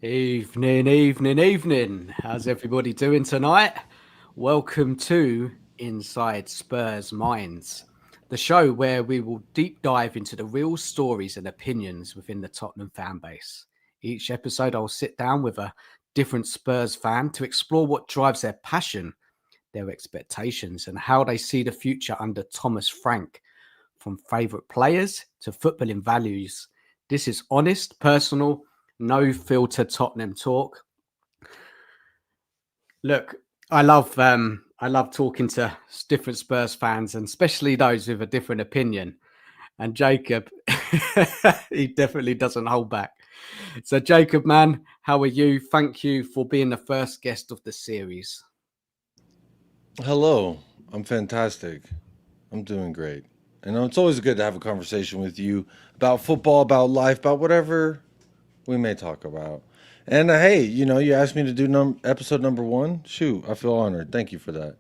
Evening. How's everybody doing tonight? Welcome to Inside Spurs Minds, the show where we will deep dive into the real stories and opinions within the Tottenham fan base. Each episode, I'll sit down with a different Spurs fan to explore what drives their passion, their expectations, and how they see the future under Thomas Frank. From favourite players to footballing values, this is honest, personal, no filter Tottenham talk. Look, I love talking to different Spurs fans, and especially those with a different opinion. And Jacob, he definitely doesn't hold back. So, Jacob, man, how are you? Thank you for being the first guest of the series. Hello, I'm fantastic. I'm doing great. And it's always good to have a conversation with you about football, about life, about whatever we may talk about. And hey, you asked me to do episode number 1. Shoot, I feel honored. Thank you for that.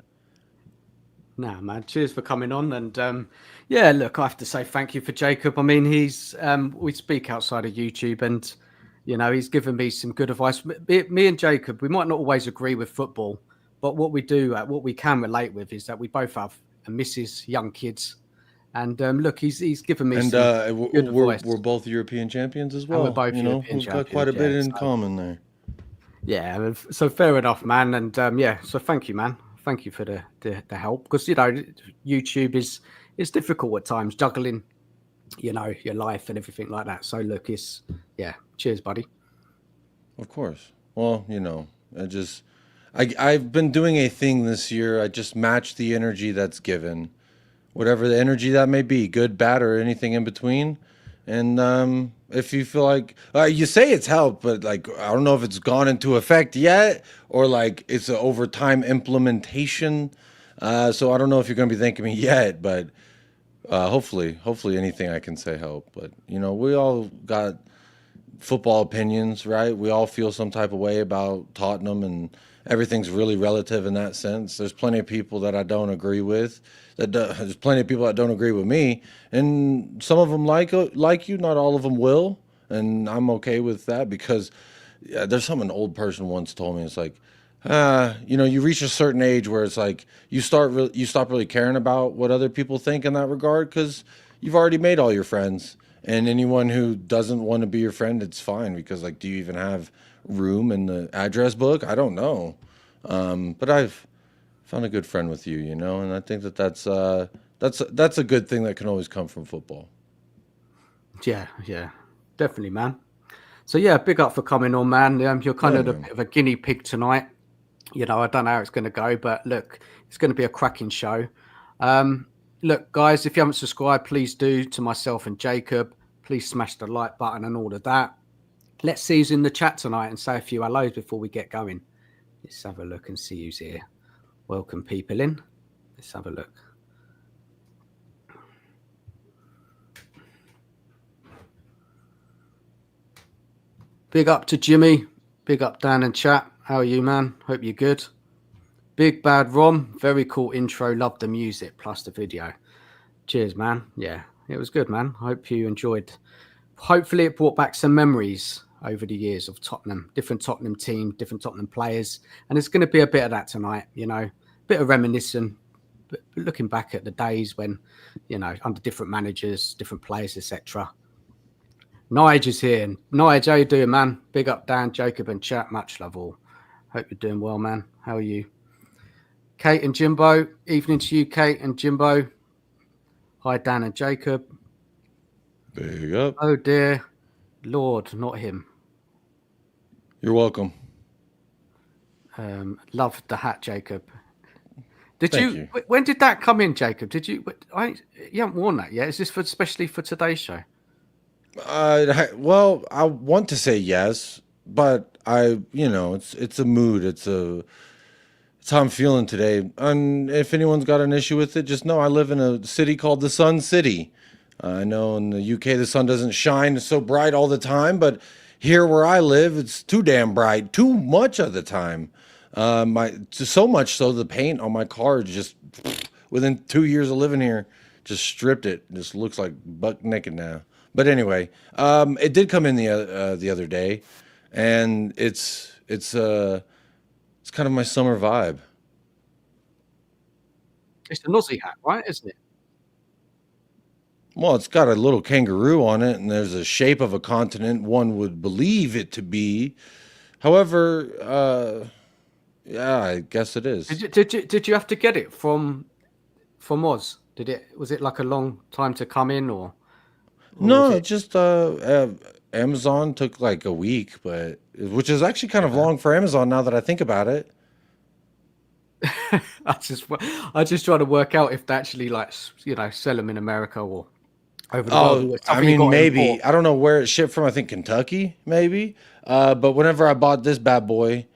Nah, man, cheers for coming on. And yeah, look, I have to say thank you for Jacob. I mean, he's we speak outside of YouTube, and he's given me some good advice. Me and Jacob, we might not always agree with football, but what we can relate with is that we both have a missus, young kids, and look, he's given me And some good we're advice. we're both European champions as And we're well. both European We've got quite champions, a bit yeah. in So, common there. yeah, so fair enough, man. And yeah, so thank you, man. Thank you for the help, because YouTube is difficult at times, juggling your life and everything like that. So look, cheers, buddy. Of course. Well, I've been doing a thing this year. I just match the energy that's given, whatever the energy that may be, good, bad, or anything in between. And if you feel like you say it's helped, but like I don't know if it's gone into effect yet, or like it's an over time implementation. So I don't know if you're going to be thanking me yet, but hopefully anything I can say help. But we all got football opinions, right? We all feel some type of way about Tottenham, and everything's really relative in that sense. There's plenty of people that I don't agree with. There's plenty of people that don't agree with me, and some of them like you. Not all of them will, and I'm okay with that because there's something an old person once told me. It's like, you reach a certain age where it's like you stop really caring about what other people think in that regard because you've already made all your friends. And anyone who doesn't want to be your friend, it's fine because, like, do you even have room in the address book? I don't know. But I've found a good friend with you, and I think that's a good thing that can always come from football. Yeah, definitely, man. So yeah, big up for coming on, man. You're kind Yeah, of a man. bit of a guinea pig tonight. I don't know how it's going to go, but look, it's going to be a cracking show. Look, guys, if you haven't subscribed, please do, to myself and Jacob. Please smash the like button and all of that. Let's see who's in the chat tonight and say a few hellos before we get going. Let's have a look and see who's here. Welcome people in. Let's have a look. Big up to Jimmy. Big up Dan and chat. How are you, man? Hope you're good. Big Bad Rom. Very cool intro. Love the music plus the video. Cheers, man. Yeah, it was good, man. Hope you enjoyed. Hopefully it brought back some memories over the years of Tottenham, different Tottenham team, different Tottenham players. And it's going to be a bit of that tonight, a bit of reminiscing, but looking back at the days when, under different managers, different players, etc. Nige is here. Nige, how you doing, man? Big up Dan, Jacob and chat. Much love all. Hope you're doing well, man. How are you? Kate and Jimbo. Evening to you, Kate and Jimbo. Hi, Dan and Jacob. Big up. Oh, dear Lord, not him. You're welcome. Love the hat, Jacob. Thank you. When did that come in, Jacob? Did you? You haven't worn that yet. Is this especially for today's show? Well, I want to say yes, but it's a mood. It's how I'm feeling today. And if anyone's got an issue with it, just know I live in a city called the Sun City. I know in the UK the sun doesn't shine so bright all the time, but here where I live, it's too damn bright, too much of the time. So much so the paint on my car just within 2 years of living here just stripped it. It just looks like buck naked now. But anyway, it did come in the other day, and it's kind of my summer vibe. It's an Aussie hat, right? Isn't it? Well, it's got a little kangaroo on it, and there's a shape of a continent one would believe it to be. However, yeah, I guess it is. Did you have to get it from Oz? Was it like a long time to come in, or was No, it? just Amazon took like a week, but which is actually kind of Yeah. long for Amazon now that I think about it. I just try to work out if they actually sell them in America or over the world. Oh, Or it's I something you mean, got to import. maybe. I don't know where it shipped from. I think Kentucky, maybe. But whenever I bought this bad boy,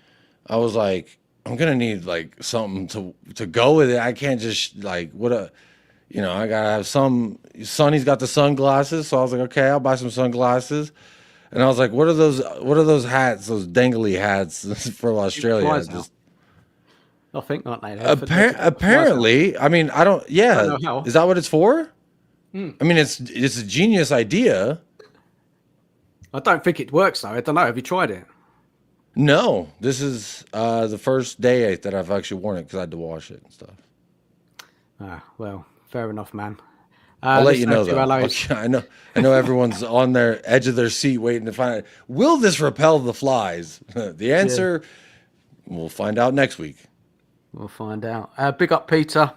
I was like, I'm gonna need like something to go with it. I can't just like I gotta have some. Sonny's got the sunglasses, so I was like, okay, I'll buy some sunglasses. And I was like, what are those? What are those hats? Those dangly hats from Cheap Australia? flies now, Just I think, aren't they? They're to keep the flies out. apparently, I mean, I don't. I don't Yeah, know how. is that what it's for? Hmm. I mean, it's a genius idea. I don't think it works though. I don't know. Have you tried it? No, this is the first day that I've actually worn it because I had to wash it and stuff. Ah, well, fair enough, man. I'll let Let's you say a know few though. hellos. I know everyone's on their edge of their seat waiting to find out. Will this repel the flies? The Yeah, answer, we'll find out next week. we'll find out. Big up, Peter.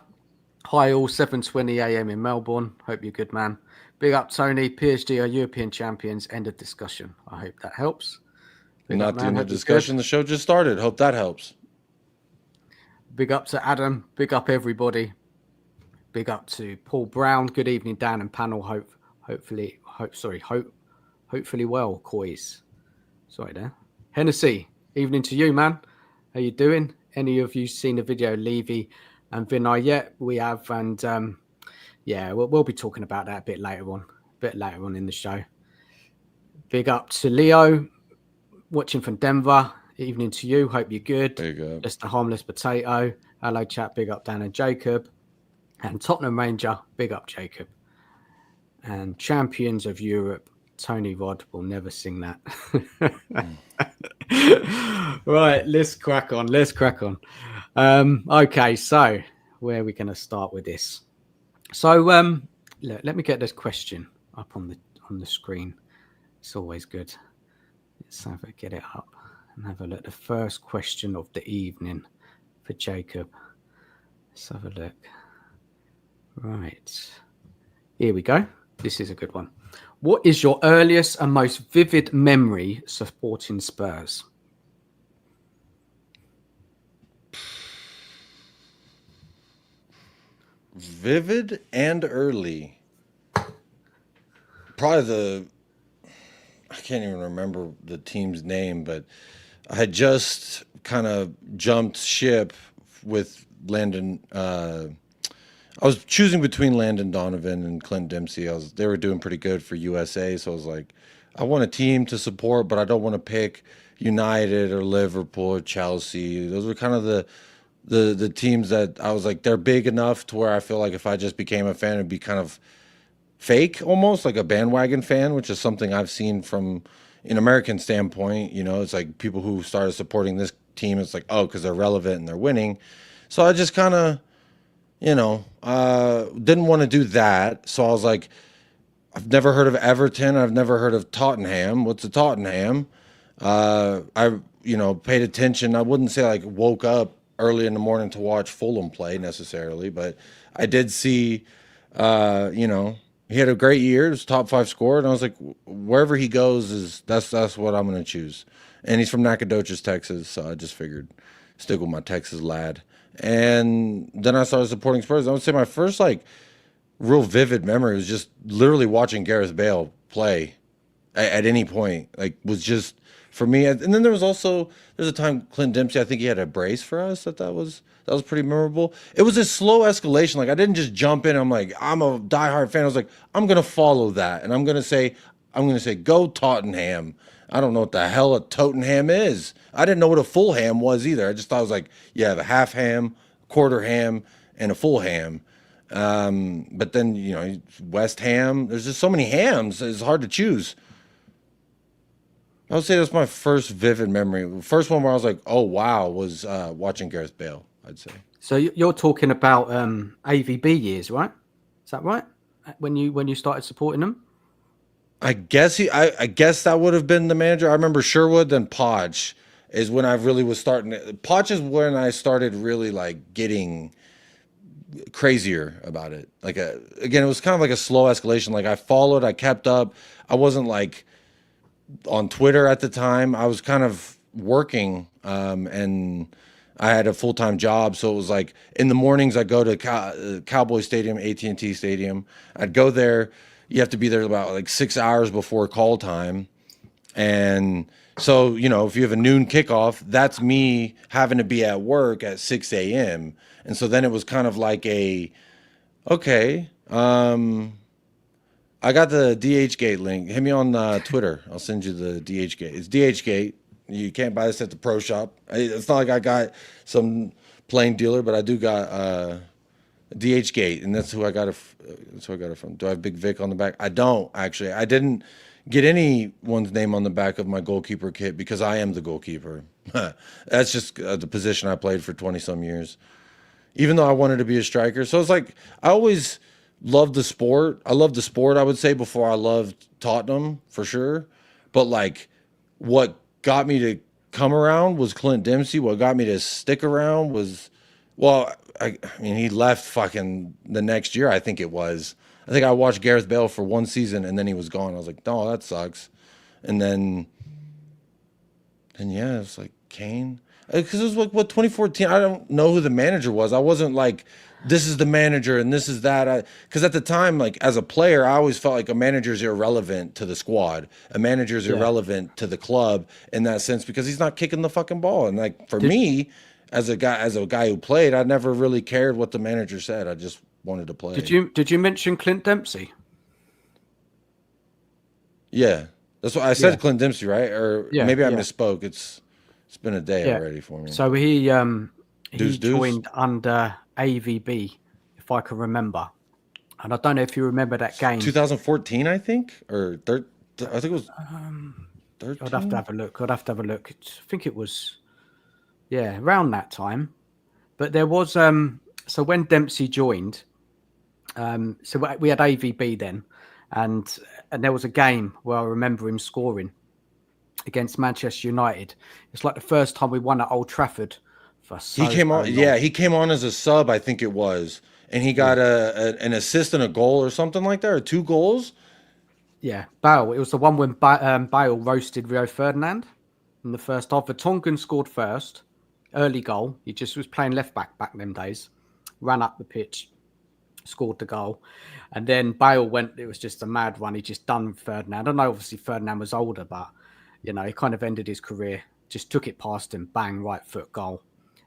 Hi, all. 7:20 a.m. in Melbourne. Hope you're good, man. Big up, Tony. PSG are European champions. End of discussion. I hope that helps. Big up, Not the man. end of Hope you're good. discussion. The show just started. Hope that helps. Big up to Adam. Big up, everybody. Big up to Paul Brown. Good evening, Dan and panel. Hopefully well, Coys. Sorry there. Hennessy, evening to you, man. How you doing? Any of you seen the video, Levy and Vinay yet? We have, and yeah, we'll be talking about that a bit later on in the show. Big up to Leo, watching from Denver. Evening to you. Hope you're good. There you go. Just a harmless potato. Hello, chat. Big up Dan and Jacob. And Tottenham Ranger, big up Jacob. And Champions of Europe, Tony Rod will never sing that. Right, let's crack on. Okay, so where are we going to start with this? So let me get this question up on the screen. It's always good. Let's get it up and have a look. The first question of the evening for Jacob. Let's have a look. Right. Here we go. This is a good one. What is your earliest and most vivid memory supporting Spurs? Vivid and early. Probably I can't even remember the team's name, but I had just kind of jumped ship with Landon. I was choosing between Landon Donovan and Clint Dempsey. They were doing pretty good for USA, so I was like, I want a team to support, but I don't want to pick United or Liverpool or Chelsea. Those were kind of the teams that I was like, they're big enough to where I feel like if I just became a fan, it'd be kind of fake, almost like a bandwagon fan, which is something I've seen from an American standpoint. It's like people who started supporting this team, it's like, oh, because they're relevant and they're winning. So I just kind of didn't want to do that. So I was like, I've never heard of Everton. I've never heard of Tottenham. What's a Tottenham? I paid attention. I wouldn't say like woke up early in the morning to watch Fulham play necessarily, but I did see, he had a great year. It was top 5 scorer, and I was like, wherever he goes that's what I'm gonna choose. And he's from Nacogdoches, Texas, so I just figured stick with my Texas lad. And then I started supporting Spurs. I would say my first like real vivid memory was just literally watching Gareth Bale play at any point. Like was just for me. And then there's a time Clint Dempsey. I think he had a brace for us. That was pretty memorable. It was a slow escalation. Like I didn't just jump in. I'm like I'm a diehard fan. I was like I'm gonna follow that, and I'm gonna say go Tottenham. I don't know what the hell a Tottenham is. I didn't know what a full ham was either. I just thought it was like, yeah, the half ham, quarter ham, and a full ham. But then, West Ham, there's just so many hams. It's hard to choose. I would say that's my first vivid memory. The first one where I was like, "Oh wow," was watching Gareth Bale. I'd say. So you're talking about AVB years, right? Is that right? When you started supporting them? I guess that would have been the manager. I remember Sherwood, then Podge is when I really was starting. Podge is when I started really like getting crazier about it. Like again, it was kind of like a slow escalation. Like I followed, I kept up. I wasn't like on Twitter at the time. I was kind of working, and I had a full time job, so it was like in the mornings I go to Cowboy Stadium, AT&T Stadium. I'd go there. You have to be there about like 6 hours before call time, and so if you have a noon kickoff, that's me having to be at work at 6 a.m. And so then it was kind of like okay. I got the DH Gate link. Hit me on Twitter. I'll send you the DH Gate. It's DH Gate. You can't buy this at the pro shop. It's not like I got some plain dealer, but I do got DH Gate, and that's who I got it. That's who I got it from. Do I have Big Vic on the back? I don't actually. I didn't get anyone's name on the back of my goalkeeper kit because I am the goalkeeper. That's just the position I played for 20 some years. Even though I wanted to be a striker, so it's like I always loved the sport. I loved the sport, I would say, before I loved Tottenham for sure. But like, what got me to come around was Clint Dempsey. What got me to stick around was, well, I mean, he left fucking the next year, I think it was. I think I watched Gareth Bale for one season and then he was gone. I was like, no, that sucks. And then yeah, it's like Kane. Because it was like, what, 2014? I don't know who the manager was. I wasn't like, this is the manager and this is that. Because at the time, like as a player, I always felt like a manager is irrelevant to the squad. A manager is irrelevant to the club in that sense because he's not kicking the fucking ball. And like for me, as a guy who played, I never really cared what the manager said. I just wanted to play. Did you mention Clint Dempsey? Yeah, that's what I said. Clint Dempsey, right? Or maybe I misspoke. It's been a day already for me. So he joined under AVB, if I can remember. And I don't know if you remember that game. 2014, I think, or I think it was 13. I'd have to have a look. I think it was, around that time. But there was so when Dempsey joined, so we had AVB then, and there was a game where I remember him scoring against Manchester United. It's like the first time we won at Old Trafford. He came on, he came on as a sub, I think it was, and he got an assist and a goal or something like that, or 2 goals. Yeah, Bale. It was the one when Bale roasted Rio Ferdinand in the first half. Vertonghen scored first, early goal. He just was playing left back them days. Ran up the pitch, scored the goal, and then Bale went. It was just a mad run. He just done Ferdinand. I know obviously Ferdinand was older, but he kind of ended his career. Just took it past him, bang, right foot goal.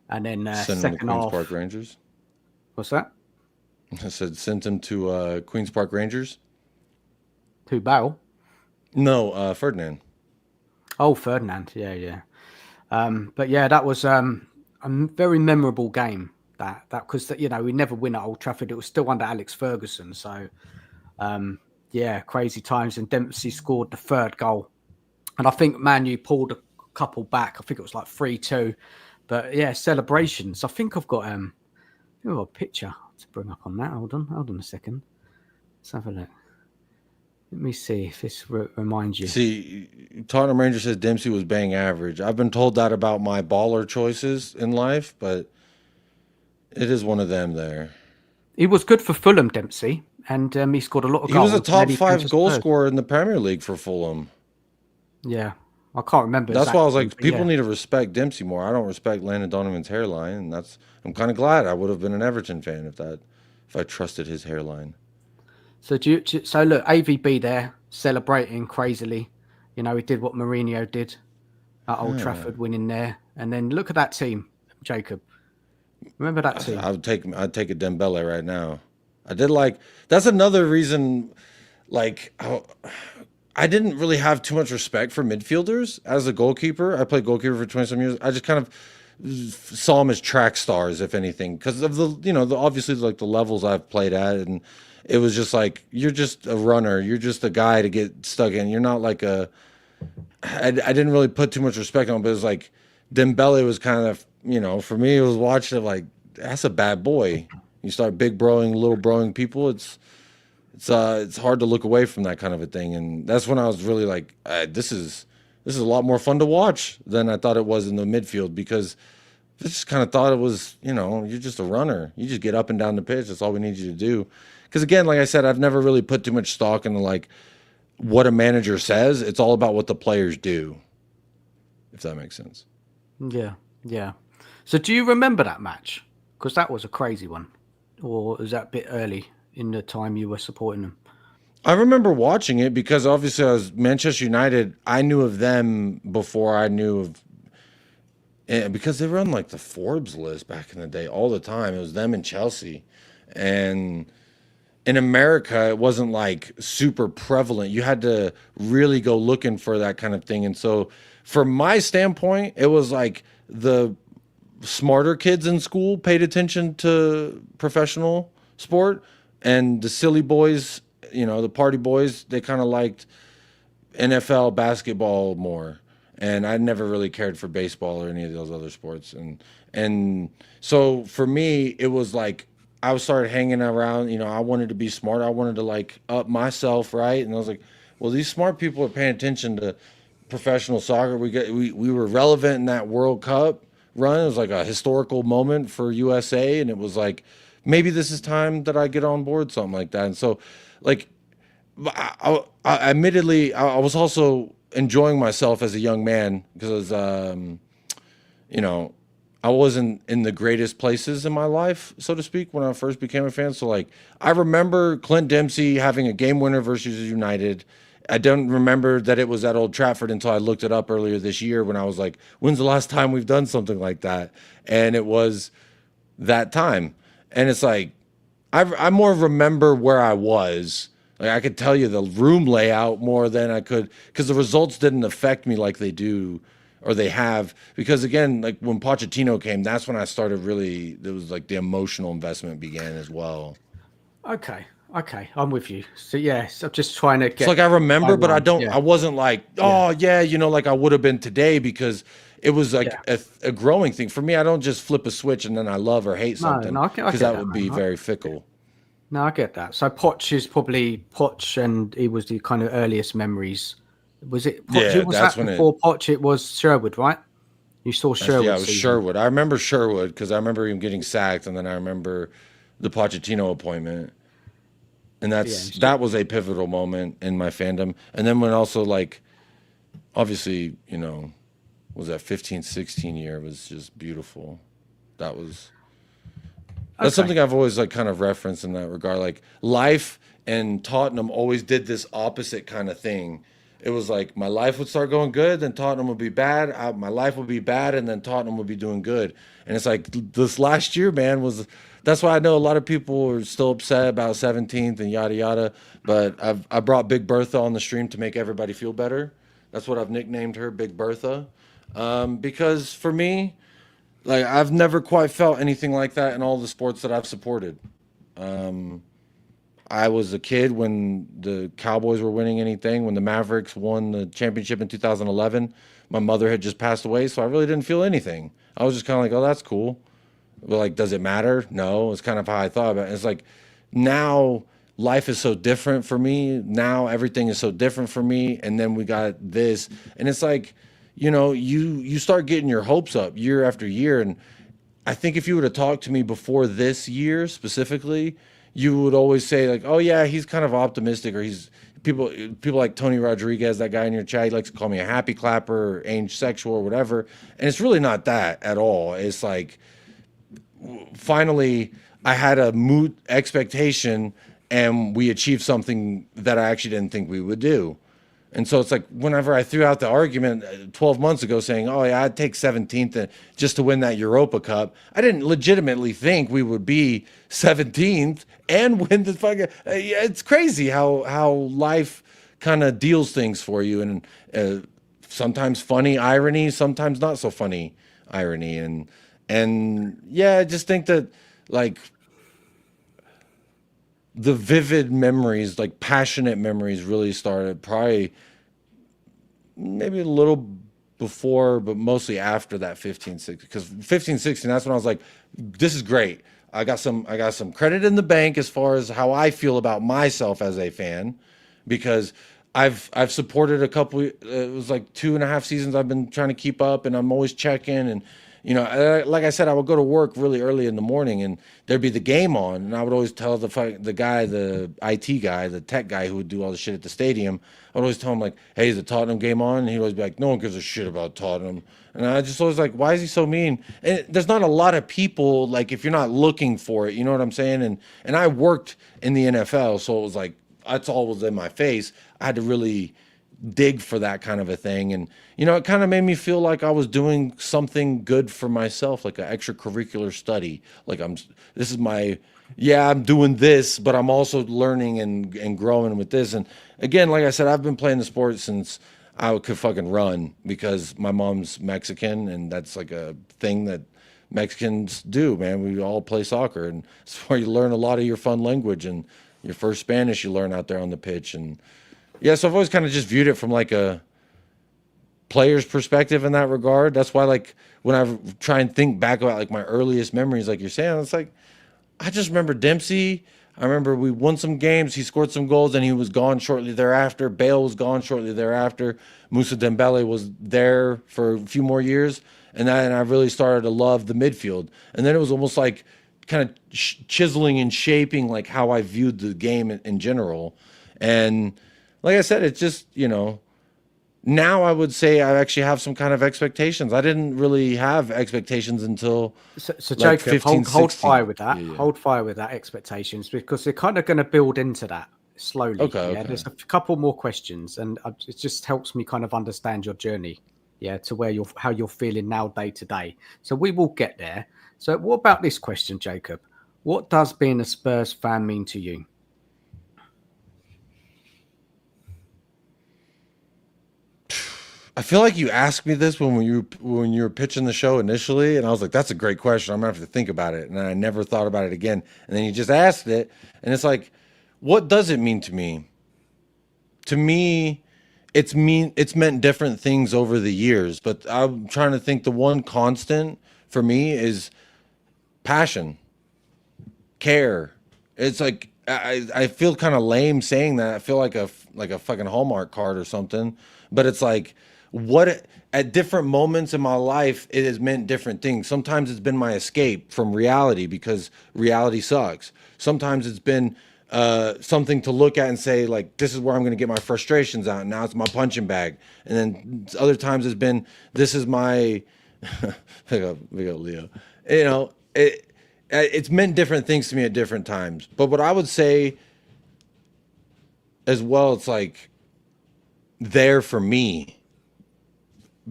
And then second Queens half. Park Rangers. What's that? I said sent him to Queens Park Rangers. To Bale? No, Ferdinand. Oh, Ferdinand. Yeah. But yeah, that was a very memorable game. That because we never win at Old Trafford. It was still under Alex Ferguson. So crazy times. And Dempsey scored the 3rd goal. And I think Man U pulled a couple back. I think it was like 3-2. But yeah, celebrations. I think I've got a picture to bring up on that. Hold on a second. Let's have a look. Let me see if this reminds you. See, Tottenham Ranger says Dempsey was bang average. I've been told that about my baller choices in life, but it is one of them there. He was good for Fulham, Dempsey, and he scored a lot of goals. He was a top 5 goal scorer in the Premier League for Fulham. Yeah. I can't remember. That's why I was like, people need to respect Dempsey more. I don't respect Landon Donovan's hairline, and I'm kind of glad. I would have been an Everton fan if I trusted his hairline. So look, AVB there celebrating crazily. He did what Mourinho did at Old Trafford, winning there, and then look at that team, Jacob. Remember that team? I'd take a Dembele right now. That's another reason. Like, I didn't really have too much respect for midfielders as a goalkeeper. I played goalkeeper for 20 some years. I just kind of saw them as track stars, if anything, because of the obviously like the levels I've played at, and it was just like, you're just a runner. You're just a guy to get stuck in. You're not like a I didn't really put too much respect on him, but it was like Dembele was kind of, for me, it was watching it like, that's a bad boy. You start big broing, little broing people, it's hard to look away from that kind of a thing. And that's when I was really like, this is a lot more fun to watch than I thought it was in the midfield, because I just kind of thought it was, you're just a runner. You just get up and down the pitch. That's all we need you to do. Because again, like I said, I've never really put too much stock into like what a manager says. It's all about what the players do, if that makes sense. Yeah, yeah. So do you remember that match? Because that was a crazy one. Or was that a bit early in the time you were supporting them? I remember watching it because obviously I was Manchester United. I knew of them before I knew of, because they were on like the Forbes list back in the day all the time. It was them and Chelsea. And in America, it wasn't like super prevalent. You had to really go looking for that kind of thing. And so, from my standpoint, it was like the smarter kids in school paid attention to professional sport, and the silly boys, the party boys, they kind of liked NFL basketball more. And I never really cared for baseball or any of those other sports. And so for me, it was like I started hanging around, I wanted to be smart. I wanted to like up myself, right? And I was like, well, these smart people are paying attention to professional soccer. We were relevant in that World Cup run. It was like a historical moment for USA, and it was like maybe this is time that I get on board, something like that. And so, like, admittedly, I was also enjoying myself as a young man because, you know, I wasn't in the greatest places in my life, so to speak, when I first became a fan. So, like, I remember Clint Dempsey having a game winner versus United. I don't remember that it was at Old Trafford until I looked it up earlier this year when I was like, when's the last time we've done something like that? And it was that time. And it's like, I more remember where I was. Like, I could tell you the room layout more than I could, because the results didn't affect me like they do or they have. Because again, like when Pochettino came, that's when I started really, it was like the emotional investment began as well. Okay, okay, I'm with you. So yes, I'm just trying to It's get like I remember, but timeline. Yeah, I wasn't like, yeah, oh yeah, like I would have been today, because it was like yeah. a growing thing for me. I don't just flip a switch and then I love or hate No, something, no, I because get that that, would be man. very fickle. No, I get that. So Poch is probably Poch, and he was the kind of earliest memories. Was it Poch? Who Yeah, was that's that when it. before Poch? It was Sherwood, right? You saw Yeah, Sherwood it was season. Sherwood. I remember Sherwood because I remember him getting sacked, and then I remember the Pochettino appointment, and Yeah, that was a pivotal moment in my fandom. And then when also like, obviously, was that 15-16 year was just beautiful. That was That's okay. something I've always like kind of referenced in that regard. Like life and Tottenham always did this opposite kind of thing. It was like my life would start going good, then Tottenham would be bad. My life would be bad, and then Tottenham would be doing good. And it's like this last year, man, was. That's why I know a lot of people are still upset about 17th and yada yada. But I brought Big Bertha on the stream to make everybody feel better. That's what I've nicknamed her, Big Bertha, because for me, like I've never quite felt anything like that in all the sports that I've supported. I was a kid when the Cowboys were winning anything, when the Mavericks won the championship in 2011. My mother had just passed away, so I really didn't feel anything. I was just kind of like, oh, that's cool. But like, does it matter? No, it's kind of how I thought about it. It's like now life is so different for me. Now everything is so different for me. And then we got this. And it's like, you start getting your hopes up year after year. And I think if you would have talked to me before this year specifically, you would always say like, "Oh yeah, he's kind of optimistic," or he's people like Tony Rodriguez, that guy in your chat, he likes to call me a happy clapper, or age sexual, or whatever. And it's really not that at all. It's like finally I had a moot expectation, and we achieved something that I actually didn't think we would do. And so it's like whenever I threw out the argument 12 months ago saying, oh, yeah, I'd take 17th just to win that Europa Cup, I didn't legitimately think we would be 17th and win the fucking. It's crazy how life kind of deals things for you. And sometimes funny irony, sometimes not so funny irony. And yeah, I just think that like the vivid memories, like passionate memories, really started probably maybe a little before, but mostly after that 15-16. Because 15-16, that's when I was like, this is great. I got some credit in the bank as far as how I feel about myself as a fan, because I've supported a couple. It was like 2.5 seasons I've been trying to keep up, and I'm always checking. And like I said, I would go to work really early in the morning, and there'd be the game on, and I would always tell the guy, the IT guy, the tech guy who would do all the shit at the stadium. I would always tell him like, "Hey, is the Tottenham game on?" And he'd always be like, "No one gives a shit about Tottenham." And I just always like, "Why is he so mean?" And there's not a lot of people, like, if you're not looking for it, you know what I'm saying? And I worked in the NFL, so it was like that's all was in my face. I had to really dig for that kind of a thing. And, it kind of made me feel like I was doing something good for myself, like an extracurricular study. Like this is my, yeah, I'm doing this, but I'm also learning and growing with this. And again, like I said, I've been playing the sport since I could fucking run, because my mom's Mexican, and that's like a thing that Mexicans do, man. We all play soccer, and it's where you learn a lot of your fun language, and your first Spanish you learn out there on the pitch. And yeah, so I've always kind of just viewed it from like a player's perspective in that regard. That's why, like, when I try and think back about like my earliest memories, like you're saying, it's like I just remember Dempsey. I remember we won some games, he scored some goals, and he was gone shortly thereafter. Bale was gone shortly thereafter. Musa Dembele was there for a few more years, and I really started to love the midfield. And then it was almost like kind of chiseling and shaping like how I viewed the game in general. And like I said, it's just, now I would say I actually have some kind of expectations. I didn't really have expectations until So like Jacob, 15, hold 16. fire with that. Yeah, yeah. Hold fire with that expectations, because they're kind of going to build into that slowly. Okay, Yeah, okay. there's a couple more questions, and it just helps me kind of understand your journey. Yeah, to how you're feeling now, day to day. So we will get there. So what about this question, Jacob? What does being a Spurs fan mean to you? I feel like you asked me this when you were pitching the show initially, and I was like, "That's a great question. I'm gonna have to think about it." And I never thought about it again. And then you just asked it, and it's like, what does it mean to me? To me, it's meant different things over the years. But I'm trying to think. The one constant for me is passion, care. It's like I feel kind of lame saying that. I feel like a fucking Hallmark card or something. But it's like what at different moments in my life it has meant different things. Sometimes it's been my escape from reality because reality sucks. Sometimes it's been something to look at and say like this is where I'm going to get my frustrations out. And now it's my punching bag. And then other times it's been this is my big up Leo. It's meant different things to me at different times. But what I would say as well, it's like there for me.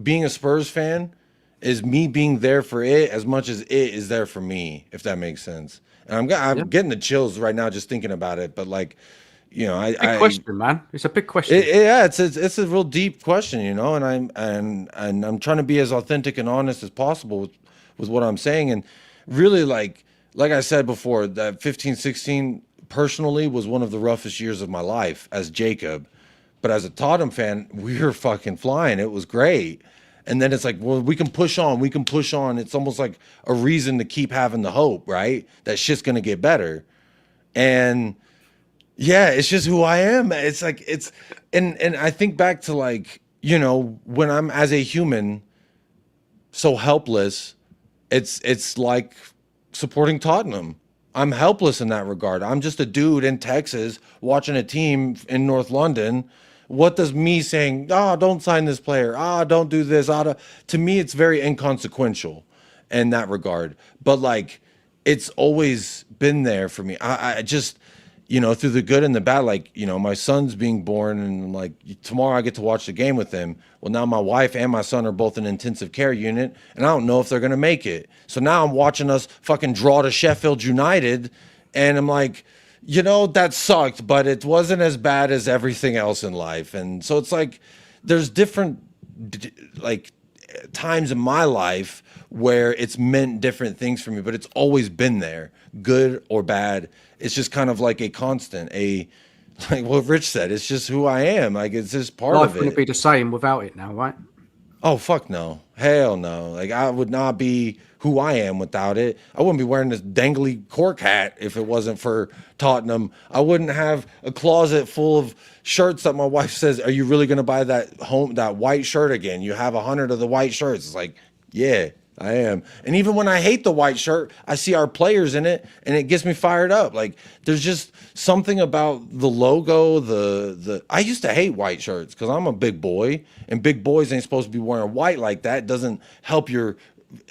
Being a Spurs fan is me being there for it as much as it is there for me, if that makes sense. And I'm getting the chills right now just thinking about it. But like, big question, man. It's a big question. It's a real deep question, and I'm trying to be as authentic and honest as possible with what I'm saying. And really, like I said before, that 15-16 personally was one of the roughest years of my life as Jacob. But as a Tottenham fan, we were fucking flying. It was great. And then it's like, well, we can push on. We can push on. It's almost like a reason to keep having the hope, right? That shit's going to get better. And yeah, it's just who I am. It's like, and I think back to like, when I'm as a human so helpless, it's like supporting Tottenham. I'm helpless in that regard. I'm just a dude in Texas watching a team in North London. What does me saying, don't sign this player, don't do this, to me, it's very inconsequential in that regard. But like, it's always been there for me. I just, through the good and the bad, like, my son's being born and like tomorrow I get to watch the game with him. Well, now my wife and my son are both in intensive care unit and I don't know if they're going to make it. So now I'm watching us fucking draw to Sheffield United and I'm like, that sucked, but it wasn't as bad as everything else in life. And so it's like, there's different like times in my life where it's meant different things for me, but it's always been there, good or bad. It's just kind of like a constant, like what Rich said, it's just who I am. Like it's just part Life of wouldn't it. be the same without it now, right? Oh fuck no. Hell no. Like I would not be who I am without it. I wouldn't be wearing this dangly cork hat if it wasn't for Tottenham. I wouldn't have a closet full of shirts that my wife says, "Are you really gonna buy that white shirt again? You have 100 of the white shirts." It's like, yeah, I am. And even when I hate the white shirt, I see our players in it and it gets me fired up. Like there's just something about the logo, the I used to hate white shirts because I'm a big boy and big boys ain't supposed to be wearing white like that. It doesn't help your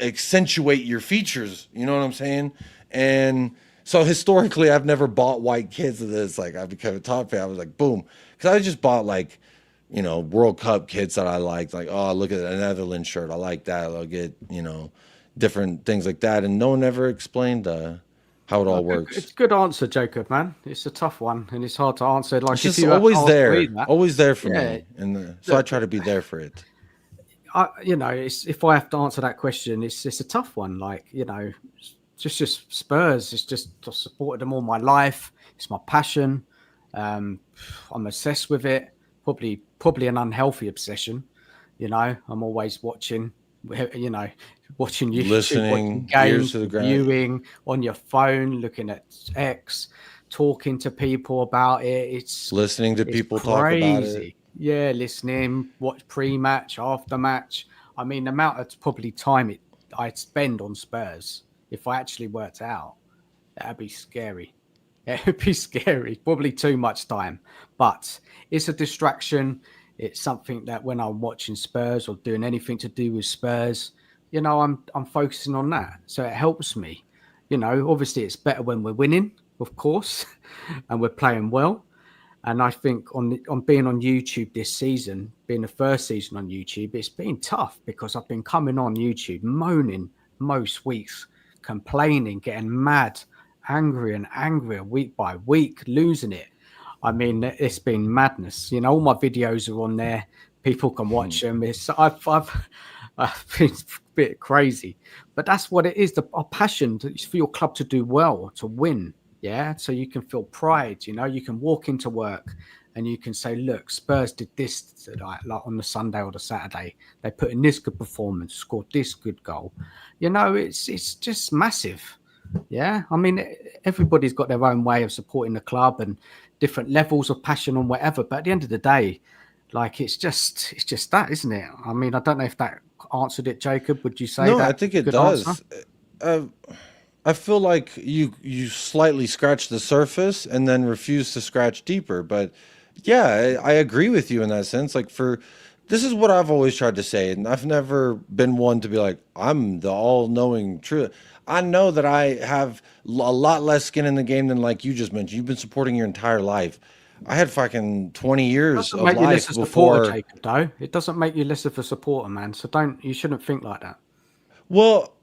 accentuate your features. You know what I'm saying? And so historically I've never bought white kids of this. Like I became a top fan. I was like, boom. Because I just bought like World Cup kits that I liked. Like, oh, look at a Netherlands shirt. I like that. I'll get, different things like that. And no one ever explained how it all works. It's a good answer, Jacob, man. It's a tough one and it's hard to answer. Like It's if just you always there for yeah, me. And so I try to be there for it. if I have to answer that question, it's a tough one. Like, just Spurs. It's just I supported them all my life. It's my passion. I'm obsessed with it. Probably an unhealthy obsession. I'm always watching. Watching YouTube, Listening, watching ears games, to the ground. viewing on your phone, looking at X, talking to people about it. It's Listening to people talk about it. Yeah, listening, watch pre-match, after match. I mean, the amount of probably time I'd spend on Spurs, if I actually worked out, that'd be scary. It would be scary. Probably too much time. But it's a distraction. It's something that when I'm watching Spurs or doing anything to do with Spurs, I'm focusing on that. So it helps me. Obviously it's better when we're winning, of course, and we're playing well. And I think on being on YouTube this season, being the first season on YouTube, it's been tough because I've been coming on YouTube moaning most weeks, complaining, getting mad, angrier and angrier week by week, losing it. I mean, it's been madness. All my videos are on there. People can watch them. I've been a bit crazy, but that's what it is. Our passion is for your club to do well, to win. Yeah, so you can feel pride. You can walk into work and you can say, "Look, Spurs did this tonight, like on the Sunday or the Saturday. They put in this good performance, scored this good goal." It's just massive. Yeah, I mean, everybody's got their own way of supporting the club and different levels of passion and whatever. But at the end of the day, like it's just that, isn't it? I mean, I don't know if that answered it, Jacob. Would you say No, that? I think it Good does. answer? I feel like you slightly scratch the surface and then refuse to scratch deeper. But yeah, I agree with you in that sense. Like this is what I've always tried to say, and I've never been one to be like, I'm the all-knowing truth. I know that I have a lot less skin in the game than like you just mentioned. You've been supporting your entire life. I had fucking 20 years Doesn't of make you less life of a supporter, before. Jacob, though. It doesn't make you less of a supporter, man. So you shouldn't think like that. Well,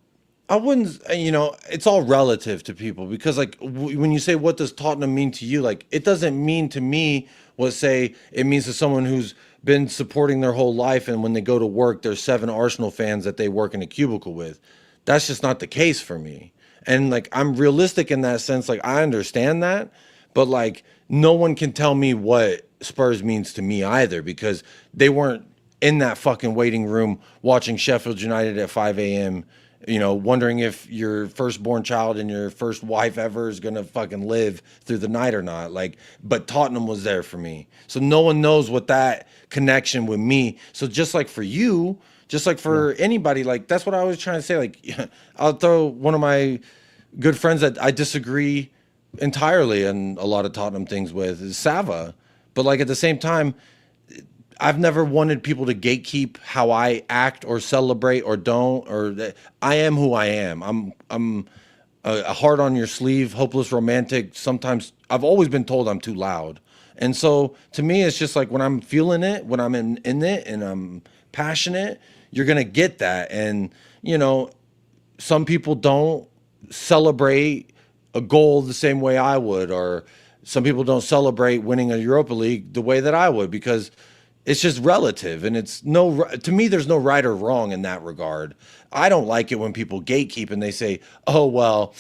I wouldn't, it's all relative to people because, like, when you say, what does Tottenham mean to you? Like, it doesn't mean to me what, say, it means to someone who's been supporting their whole life. And when they go to work, there's 7 Arsenal fans that they work in a cubicle with. That's just not the case for me. And, like, I'm realistic in that sense. Like, I understand that. But, like, no one can tell me what Spurs means to me either because they weren't in that fucking waiting room watching Sheffield United at 5 a.m., wondering if your firstborn child and your first wife ever is going to fucking live through the night or not. Like, but Tottenham was there for me. So no one knows what that connection with me. So just like for you, just like for anybody, like that's what I was trying to say. Like, I'll throw one of my good friends that I disagree entirely on a lot of Tottenham things with is Sava. But like at the same time, I've never wanted people to gatekeep how I act or celebrate or don't, or that I am who I am. I'm a heart on your sleeve, hopeless romantic. Sometimes I've always been told I'm too loud. And so to me, it's just like when I'm feeling it, when I'm in it and I'm passionate, you're going to get that. And, some people don't celebrate a goal the same way I would, or some people don't celebrate winning a Europa League the way that I would, because it's just relative, and to me, there's no right or wrong in that regard. I don't like it when people gatekeep and they say, "Oh, well,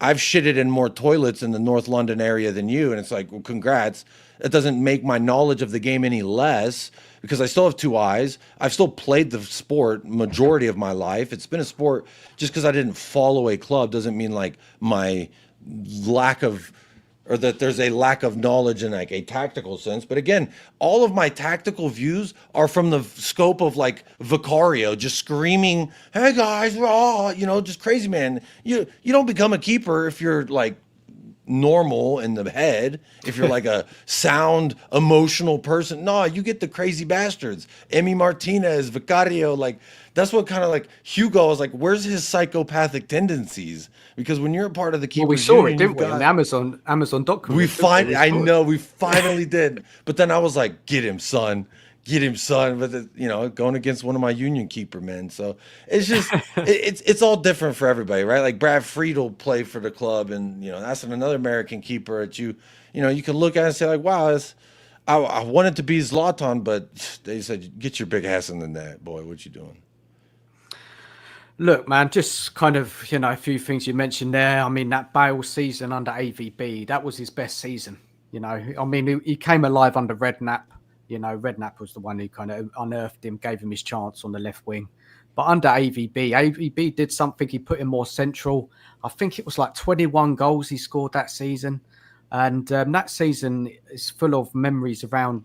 I've shitted in more toilets in the North London area than you. And it's like, well, congrats. That doesn't make my knowledge of the game any less because I still have two eyes. I've still played the sport majority of my life. It's been a sport. Just because I didn't follow a club doesn't mean like my lack of, or that there's a lack of knowledge in like a tactical sense. But again, all of my tactical views are from the scope of like Vicario just screaming, "Hey guys, raw," just crazy man. You don't become a keeper if you're like normal in the head, if you're like a sound emotional person. No, you get the crazy bastards. Emi Martinez, Vicario, like that's what kind of like Hugo is like, where's his psychopathic tendencies? Because when you're a part of the Well, we keepers saw it, union, didn't you've we? In the got Amazon.com. I know we finally did. But then I was like, get him, son. Get him, son. But going against one of my union keeper men. So it's just it's all different for everybody, right? Like Brad Fried will play for the club, and that's another American keeper that you can look at and say like, wow, I wanted to be Zlatan, but they said, get your big ass in the net, boy. What you doing? Look, man, just kind of, a few things you mentioned there. I mean, that Bale season under AVB, that was his best season. I mean, he came alive under Redknapp. Redknapp was the one who kind of unearthed him, gave him his chance on the left wing. But under AVB did something. He put him more central. I think it was like 21 goals he scored that season. And that season is full of memories around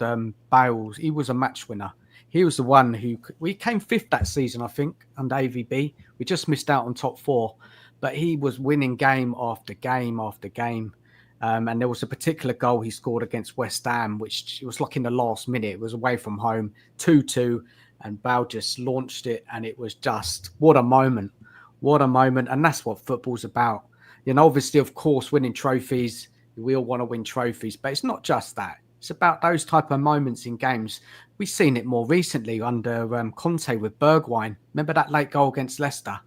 Bale. He was a match winner. He was the one we came fifth that season, I think, under AVB. We just missed out on top four, but he was winning game after game after game. And there was a particular goal he scored against West Ham, which was like in the last minute. It was away from home, 2-2, and Bale just launched it, and it was just what a moment. What a moment. And that's what football's about. Obviously, of course, winning trophies. We all want to win trophies, but it's not just that. It's about those type of moments in games. We've seen it more recently under Conte with Bergwijn. Remember that late goal against Leicester?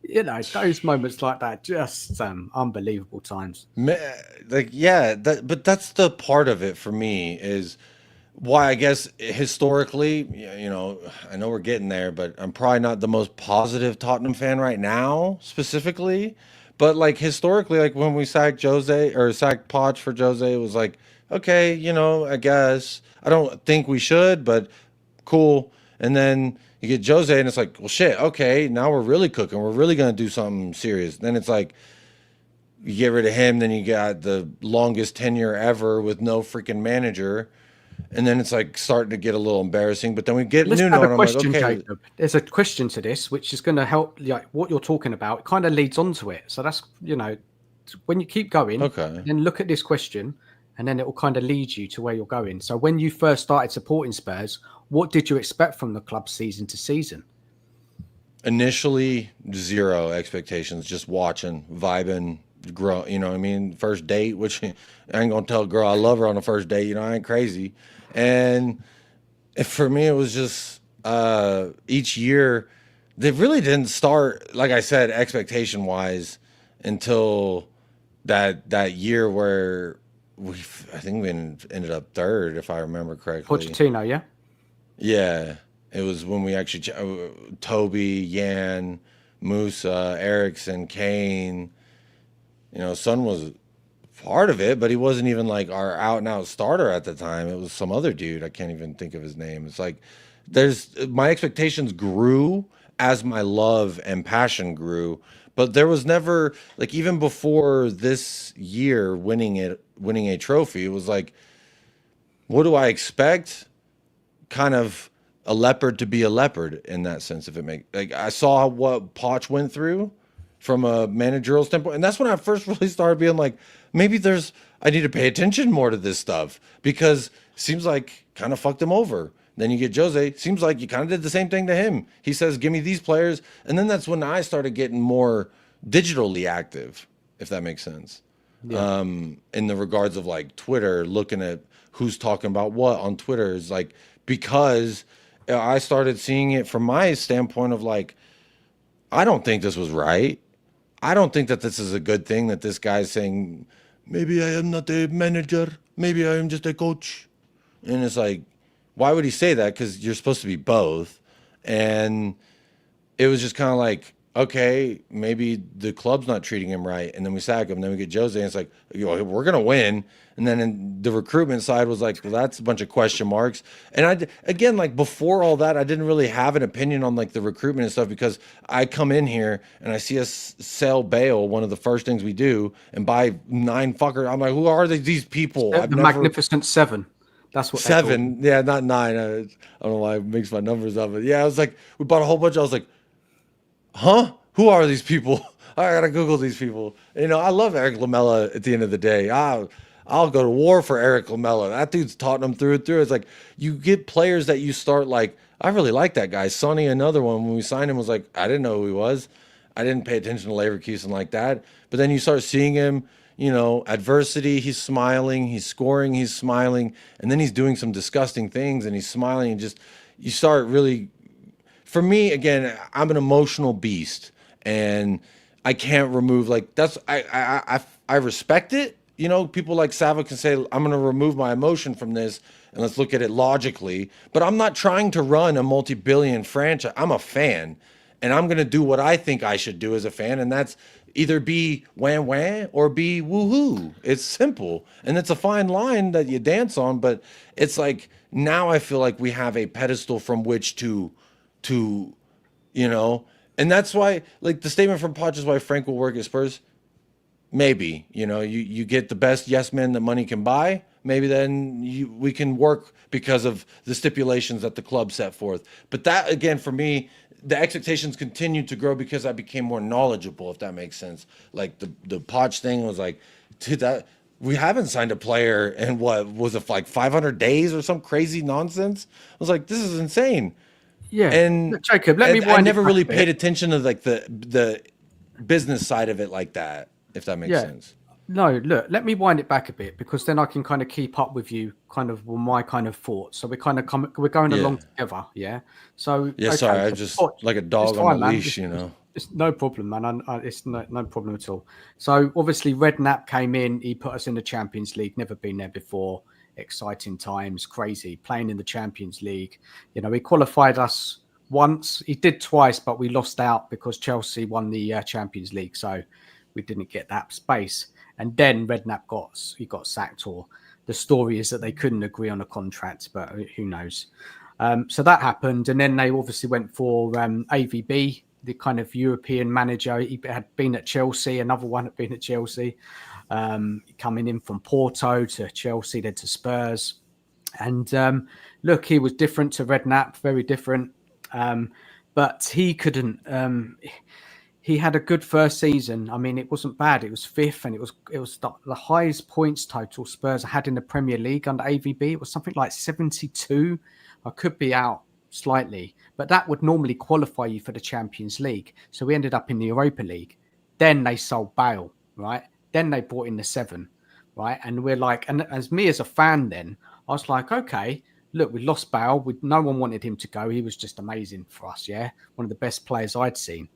Those moments like that, just unbelievable times. Like, yeah, but that's the part of it for me is why I guess historically, I know we're getting there, but I'm probably not the most positive Tottenham fan right now, specifically. But like historically, like when we sacked Jose or sacked Poch for Jose, it was like, okay, I guess I don't think we should, but cool. And then you get Jose, and it's like, well, shit, okay, now we're really cooking. We're really gonna do something serious. Then it's like you get rid of him, then you got the longest tenure ever with no freaking manager. And then it's like starting to get a little embarrassing. But then we get Nuno, and I'm like, okay. Jacob. There's a question to this, which is going to help. Like what you're talking about, it kind of leads on to it. So that's when you keep going, Okay. then look at this question, and then it will kind of lead you to where you're going. So when you first started supporting Spurs, what did you expect from the club season to season? Initially, zero expectations, just watching, vibing, grow. You know what I mean? First date, which I ain't gonna tell a girl I love her on the first date. I ain't crazy. And for me, it was just each year. They really didn't start, like I said, expectation wise, until that year where I think we ended up third, if I remember correctly. Pochettino, yeah. Yeah, it was when we actually Toby, Yan, Musa, Erickson, Kane. Son was part of it, but he wasn't even like our out and out starter at the time. It was some other dude. I can't even think of his name. It's like my expectations grew as my love and passion grew, but there was never like even before this year winning a trophy, it was like, what do I expect? Kind of a leopard to be a leopard in that sense. If it makes like I saw what Poch went through from a managerial standpoint, and that's when I first really started being like, maybe I need to pay attention more to this stuff because it seems like kind of fucked him over. Then you get Jose, seems like you kind of did the same thing to him. He says, give me these players. And then that's when I started getting more digitally active, if that makes sense. Yeah. In the regards of like Twitter, looking at who's talking about what on Twitter is like, because I started seeing it from my standpoint of like, I don't think this was right. I don't think that this is a good thing that this guy's saying, maybe I am not a manager, maybe I am just a coach. And it's like, why would he say that? Because you're supposed to be both. And it was just kind of like, okay, maybe the club's not treating him right, and then we sack him. Then we get Jose, and it's like, we're gonna win. And then in the recruitment side was like, well, that's a bunch of question marks. And again, like before all that, I didn't really have an opinion on like the recruitment and stuff because I come in here and I see us sell Bale, one of the first things we do, and buy 9 fucker. I'm like, who are these people? The Magnificent Seven. That's what they're called. 7, yeah, not 9. I don't know why I mix my numbers up, but yeah, I was like, we bought a whole bunch. I was like, huh? Who are these people? I gotta Google these people. I love Eric Lamela at the end of the day. I'll go to war for Eric Lamela. That dude's Tottenham through and through. It's like you get players that you start like, I really like that guy. Sonny, another one, when we signed him, was like, I didn't know who he was. I didn't pay attention to Leverkusen like that. But then you start seeing him, adversity, he's smiling, he's scoring, he's smiling, and then he's doing some disgusting things and he's smiling and just you start really, for me, again, I'm an emotional beast and I can't remove like that's I respect it. People like Sava can say, I'm going to remove my emotion from this and let's look at it logically. But I'm not trying to run a multi-billion franchise. I'm a fan and I'm going to do what I think I should do as a fan. And that's either be wham wham or be woohoo. It's simple. And it's a fine line that you dance on. But it's like now I feel like we have a pedestal from which to and that's why like the statement from Poch is why Frank will work at Spurs. Maybe, you get the best yes men that money can buy. Maybe then we can work because of the stipulations that the club set forth. But that, again, for me, the expectations continued to grow because I became more knowledgeable, if that makes sense. Like the Poch thing was like, dude, that we haven't signed a player in what was it like 500 days or some crazy nonsense. I was like, this is insane. Yeah, and Jacob, let me. I never really paid attention to like the business side of it like that. If that makes sense. No, look, let me wind it back a bit because then I can kind of keep up with you kind of with my kind of thoughts. So we're we're going along together. Yeah. So, yeah, okay, sorry. I just like a dog on a leash, It's no problem, man. It's no problem at all. So obviously Redknapp came in. He put us in the Champions League. Never been there before. Exciting times. Crazy. Playing in the Champions League. He qualified us once. He did twice, but we lost out because Chelsea won the Champions League. So we didn't get that space. And then Redknapp got sacked, or the story is that they couldn't agree on a contract, but who knows? So that happened. And then they obviously went for AVB, the kind of European manager. He had been at Chelsea, another one had been at Chelsea, coming in from Porto to Chelsea, then to Spurs. And look, he was different to Redknapp, very different. But he couldn't... he had a good first season. I mean, it wasn't bad. It was 5th, and it was the highest points total Spurs had in the Premier League under AVB. It was something like 72. I could be out slightly, but that would normally qualify you for the Champions League. So we ended up in the Europa League. Then they sold Bale, right? Then they brought in the 7, right? And we're like, and as me as a fan, then I was like, okay, look, we lost Bale. No one wanted him to go. He was just amazing for us. Yeah, one of the best players I'd seen.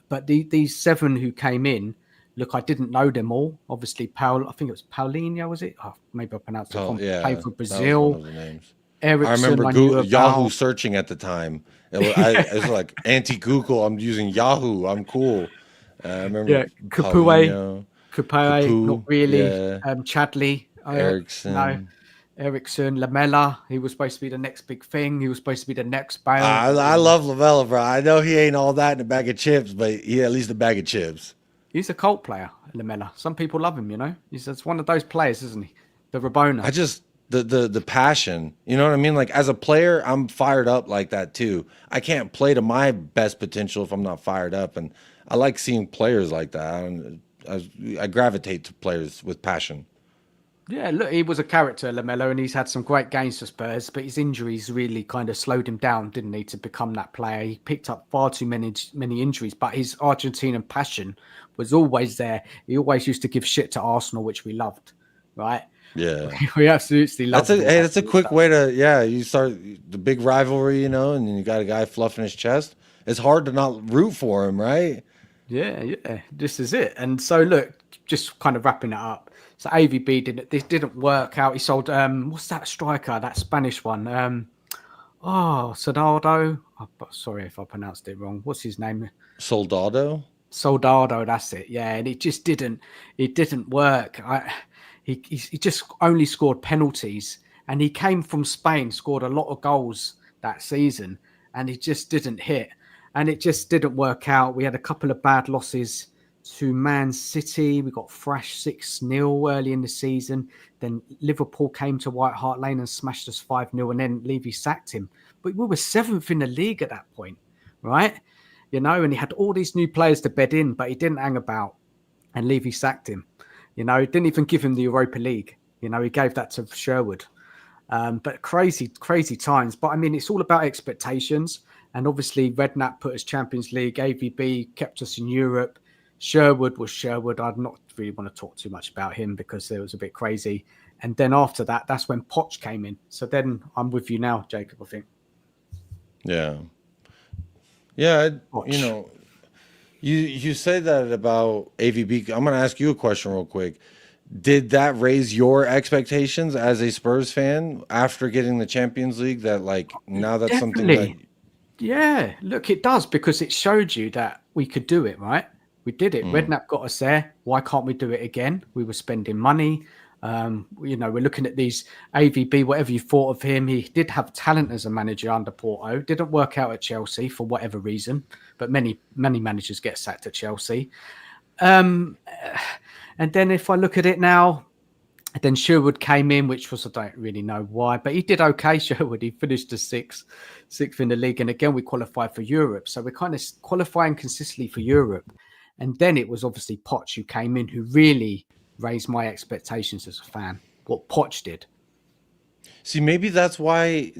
But these 7 who came in, look, I didn't know them all. Obviously, I think it was Paulinho, was it? Oh, maybe I pronounced it wrong. Played for Brazil. Eriksen, I remember Yahoo searching at the time. It was like anti-Google. I'm using Yahoo. I'm cool. I remember Capoue, not really. Yeah. Chadley, Eriksen. No. Eriksen, Lamela, he was supposed to be the next big thing. He was supposed to be the next Bale. I love Lamela, bro. I know he ain't all that in a bag of chips, but he at least a bag of chips. He's a cult player, Lamela. Some people love him, He's one of those players, isn't he? The Rabona. I just the passion. You know what I mean? Like as a player, I'm fired up like that too. I can't play to my best potential if I'm not fired up, and I like seeing players like that. I gravitate to players with passion. Yeah, look, he was a character, Lamela, and he's had some great games for Spurs, but his injuries really kind of slowed him down, didn't he, to become that player? He picked up far too many injuries, but his Argentinian passion was always there. He always used to give shit to Arsenal, which we loved, right? Yeah. We absolutely loved it. That's a quick way to, you start the big rivalry, and then you got a guy fluffing his chest. It's hard to not root for him, right? Yeah, this is it. And so, look, just kind of wrapping it up. So AVB didn't work out. He sold what's that striker, that Spanish one? Soldado. Sorry if I pronounced it wrong. What's his name? Soldado. Soldado, that's it. Yeah, and it didn't work. He just only scored penalties, and he came from Spain, scored a lot of goals that season, and he just didn't hit, and it just didn't work out. We had a couple of bad losses to Man City. We got thrashed 6-0 early in the season. Then Liverpool came to White Hart Lane and smashed us 5-0, and then Levy sacked him. But we were 7th in the league at that point, right? And he had all these new players to bed in, but he didn't hang about, and Levy sacked him. He didn't even give him the Europa League. He gave that to Sherwood. But crazy times. But I mean, it's all about expectations. And obviously, Redknapp put us Champions League, AVB kept us in Europe. Sherwood was Sherwood. I'd not really want to talk too much about him because it was a bit crazy. And then after that, that's when Poch came in. So then I'm with you now, Jacob, I think. Yeah. Yeah, you say that about AVB. I'm going to ask you a question real quick. Did that raise your expectations as a Spurs fan after getting the Champions League? That now that's something that... Yeah, look, it does, because it showed you that we could do it, right? We did it. Redknapp got us there. Why can't we do it again? We were spending money. We're looking at these AVB, whatever you thought of him. He did have talent as a manager under Porto. Didn't work out at Chelsea for whatever reason, but many managers get sacked at Chelsea. And then if I look at it now, then Sherwood came in, which was, I don't really know why, but he did okay. Sherwood, he finished as sixth in the league. And again, we qualified for Europe. So we're kind of qualifying consistently for Europe. And then it was obviously Poch who came in, who really raised my expectations as a fan. What Poch did. See, maybe that's why,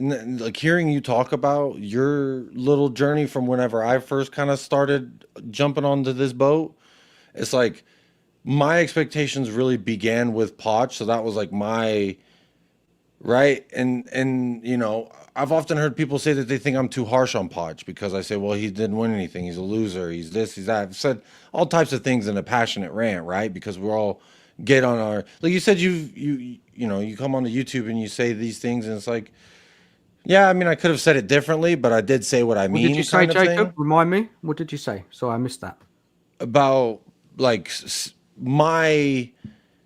hearing you talk about your little journey from whenever I first kind of started jumping onto this boat, it's like my expectations really began with Poch. So that was my right. And I've often heard people say that they think I'm too harsh on Poch because I say, well, he didn't win anything. He's a loser. He's this, he's that. I've said all types of things in a passionate rant, right? Because we're all get on our, like you said, you come on to YouTube and you say these things, and it's like, yeah, I mean, I could have said it differently, but I did say what I mean. What did you say, Jacob? Remind me. What did you say? Sorry, I missed that. About my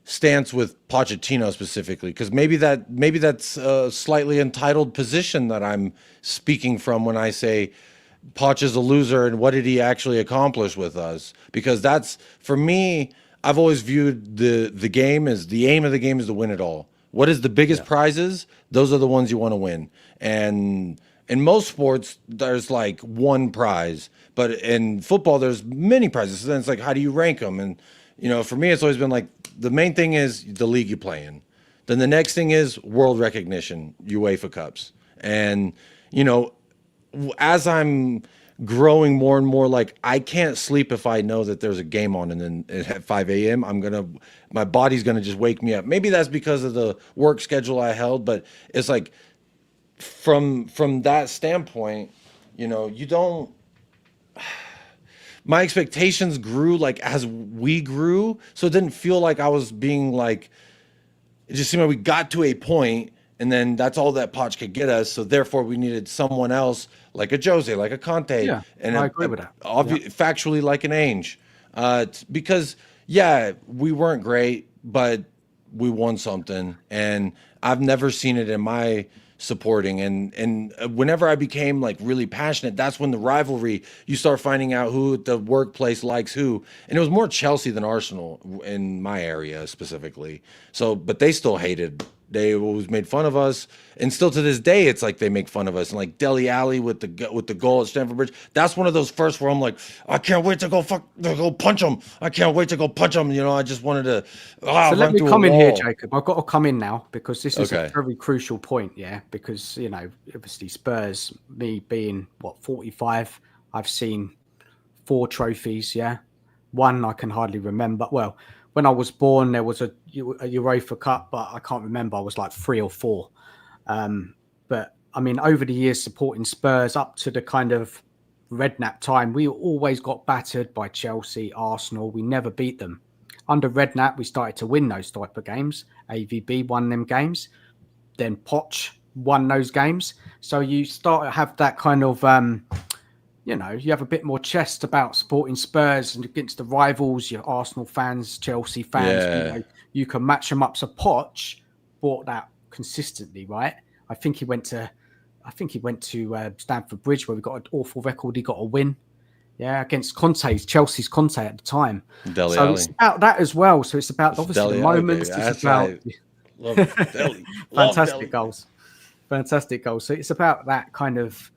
stance with Pochettino specifically, because maybe that's a slightly entitled position that I'm speaking from when I say Poch is a loser and what did he actually accomplish with us? Because that's, for me, I've always viewed the game as the aim of the game is to win it all. What is the biggest prizes? Those are the ones you want to win. And in most sports, there's one prize, but in football, there's many prizes. So then it's how do you rank them? And for me, it's always been the main thing is the league you play in. Then the next thing is world recognition, UEFA Cups. And as I'm growing more and more, I can't sleep if I know that there's a game on, and then at 5 a.m. my body's gonna just wake me up. Maybe that's because of the work schedule I held, but it's from that standpoint, you don't. My expectations grew as we grew, so it didn't feel like I was being it just seemed like we got to a point, and then that's all that Poch could get us. So therefore, we needed someone else, like a Jose, like a Conte, and I agree with that. Factually, like an Ainge, because we weren't great, but we won something, and I've never seen it in my supporting. And whenever I became really passionate, that's when the rivalry, you start finding out who at the workplace likes who, and it was more Chelsea than Arsenal in my area specifically. So, but they still hated. They always made fun of us, and still to this day, it's they make fun of us. And Dele Alli with the goal at Stamford Bridge, that's one of those first where I'm I can't wait to go punch him. I can't wait to go punch him. I just wanted to. So let me come in here, Jacob. I've got to come in now because this is a very crucial point. Yeah, because obviously Spurs, me being 45, I've seen 4 trophies. Yeah, one I can hardly remember. Well, when I was born, there was a UEFA Cup, but I can't remember. I was 3 or 4. But I mean, over the years supporting Spurs up to the kind of Redknapp time, we always got battered by Chelsea, Arsenal. We never beat them. Under Redknapp, we started to win those type of games. AVB won them games. Then Poch won those games. So you start to have that kind of, you know, you have a bit more chest about supporting Spurs and against the rivals, your Arsenal fans, Chelsea fans. You Yeah. know, you can match them up. So Poch bought that consistently, right? I think he went to Stamford Bridge where we got an awful record. He got a win. Yeah, against Chelsea's Conte at the time. Dele So Alli. it's about that as well. So it's about It's obviously Dele the Alli, moments. baby. It's That's about right. Love Dele. Love fantastic Dele. goals. Fantastic goals. So it's about that kind of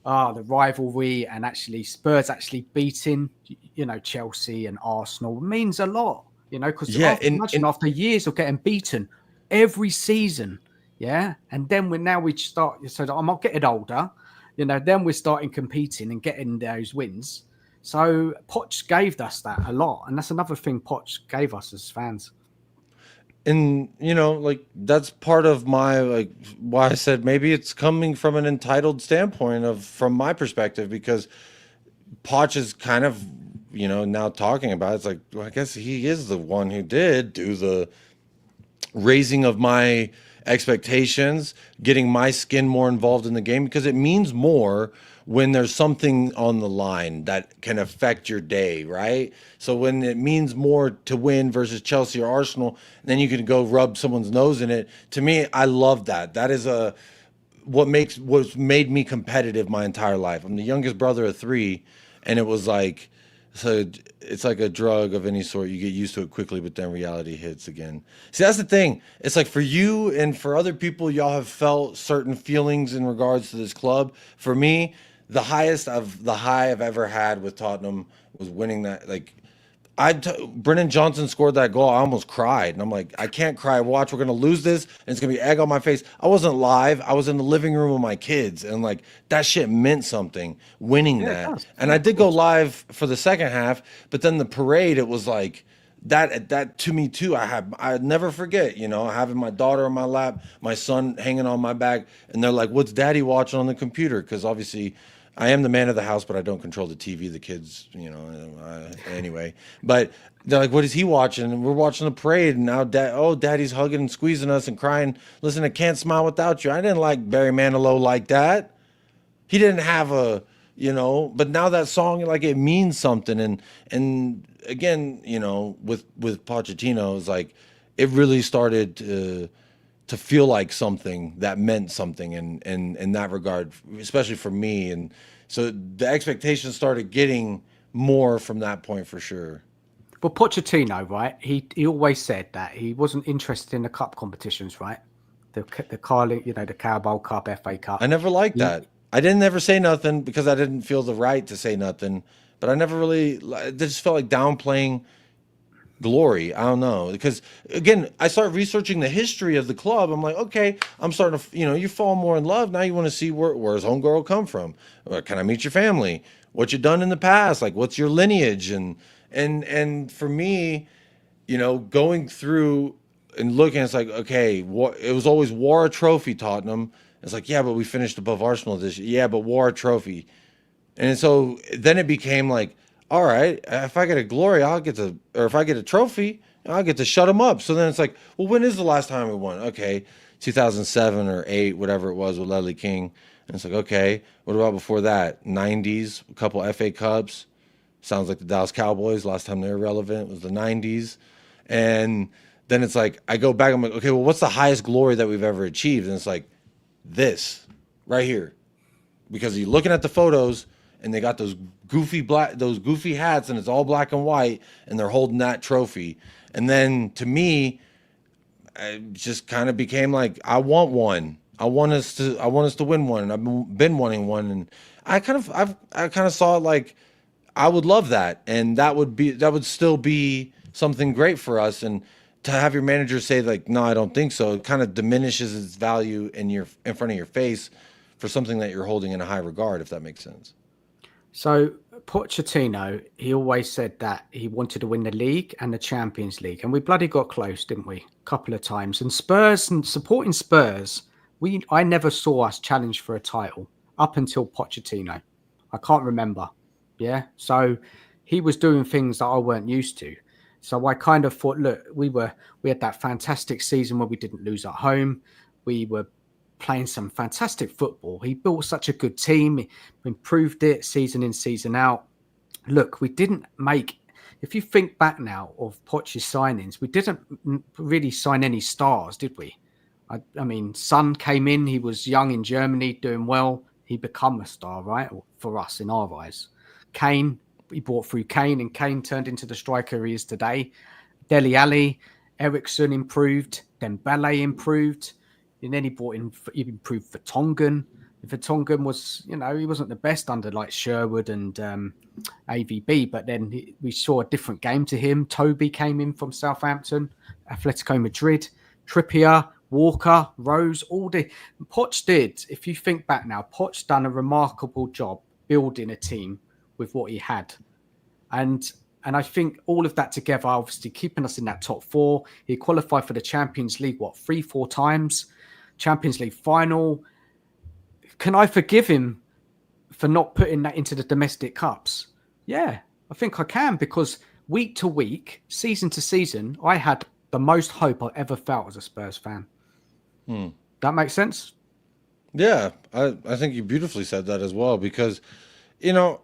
the rivalry and actually Spurs actually beating, you know, Chelsea and Arsenal means a lot, you know, because Yeah, imagine after years of getting beaten every season, yeah, and then we start. So I'm not getting older, you know. Then we're starting competing and getting those wins. So Poch gave us that a lot, and that's another thing Poch gave us as fans. and you know, like that's part of my like why I said maybe it's coming from an entitled standpoint of from my perspective because Poch is kind of, you know, now talking about it, it's like, well, I guess he is the one who did do the raising of my expectations, getting my skin more involved in the game because it means more when there's something on the line that can affect your day, right? So when it means more to win versus Chelsea or Arsenal, then you can go rub someone's nose in it. To me, I love that. That is what's made me competitive my entire life. I'm the youngest brother of three, and it was like so it's like a drug of any sort. You get used to it quickly, but then reality hits again. See, that's the thing. It's like for you and for other people, y'all have felt certain feelings in regards to this club. For me, the high I've ever had with Tottenham was winning that. Like Brennan Johnson scored that goal. I almost cried, and I'm like, I can't cry. Watch, we're gonna lose this, and it's gonna be egg on my face. I wasn't live. I was in the living room with my kids, and like that shit meant something. Winning Yeah, it that, does. and Yeah, I of did go course. live for the second half, but then the parade, it was like that to me too. I'd never forget. You know, having my daughter on my lap, my son hanging on my back, and they're like, "What's Daddy watching on the computer?" Because obviously I am the man of the house, but I don't control the TV. The kids, you know, anyway. But they're like, "What is he watching?" And we're watching the parade, and now Daddy's hugging and squeezing us and crying. Listen, I can't smile without you. I didn't like Barry Manilow like that. He didn't have a, you know. But now that song, like, it means something. And again, you know, with Pochettino, it's like it really started to feel like something that meant something in that regard, especially for me. And so the expectations started getting more from that point for sure. But Pochettino, right? He always said that he wasn't interested in the cup competitions, right? The Carling, you know, the Carabao Cup, FA I Cup. never liked He, that. I didn't ever say nothing because I didn't feel the right to say nothing. But I never really, it just felt like downplaying glory. I don't know. Because again, I start researching the history of the club. I'm like, okay, I'm starting to, you know, you fall more in love. Now you want to see where's homegirl come from? Can I meet your family? What you done in the past? Like, what's your lineage? And for me, you know, going through and looking, it's like, okay, it was always war a trophy, Tottenham. It's like, yeah, but we finished above Arsenal this year. Yeah, but war a trophy. And so then it became like, all right, if I get a glory, or if I get a trophy, I'll get to shut them up. So then it's like, well, when is the last time we won? Okay, 2007 or 8, whatever it was with Ledley King. And it's like, okay, what about before that? 90s, a couple FA Cups. Sounds like the Dallas Cowboys. Last time they were relevant was the 90s. And then it's like, I go back, I'm like, okay, well, what's the highest glory that we've ever achieved? And it's like, this right here. Because you're looking at the photos and they got those goofy hats and it's all black and white and they're holding that trophy. And then to me, it just kind of became like, I want one. I want us to win one. And I've been wanting one. And I kind of saw it like, I would love that, and that would still be something great for us. And to have your manager say like, no, I don't think so, it kind of diminishes its value in front of your face for something that you're holding in a high regard, if that makes sense. so Pochettino, he always said that he wanted to win the league and the Champions League, and we bloody got close, didn't we? A couple of times. And Spurs and supporting Spurs, I never saw us challenge for a title up until Pochettino. I can't remember. Yeah. So he was doing things that I weren't used to. So I kind of thought, look, we had that fantastic season where we didn't lose at home. We were playing some fantastic football. He built such a good team, he improved it season in, season out. Look, we didn't make, if you think back now of Poch's signings, we didn't really sign any stars, did we? I mean, Son came in, he was young in Germany, doing well. He become a star, right? For us, in our eyes. Kane, he brought through Kane, and Kane turned into the striker he is today. Dele Alli, Ericsson improved, Dembele improved, and then he improved Vertonghen. Vertonghen was, you know, he wasn't the best under like Sherwood and AVB, but then we saw a different game to him. Toby came in from Southampton, Atletico Madrid, Trippier, Walker, Rose, all the Poch did. If you think back now, Poch done a remarkable job building a team with what he had, and I think all of that together, obviously keeping us in that top four. He qualified for the Champions League 3-4 times, Champions League final. Can I forgive him for not putting that into the domestic cups? Yeah, I think I can, because week to week, season to season, I had the most hope I ever felt as a Spurs fan. That makes sense? Yeah, I think you beautifully said that as well, because, you know,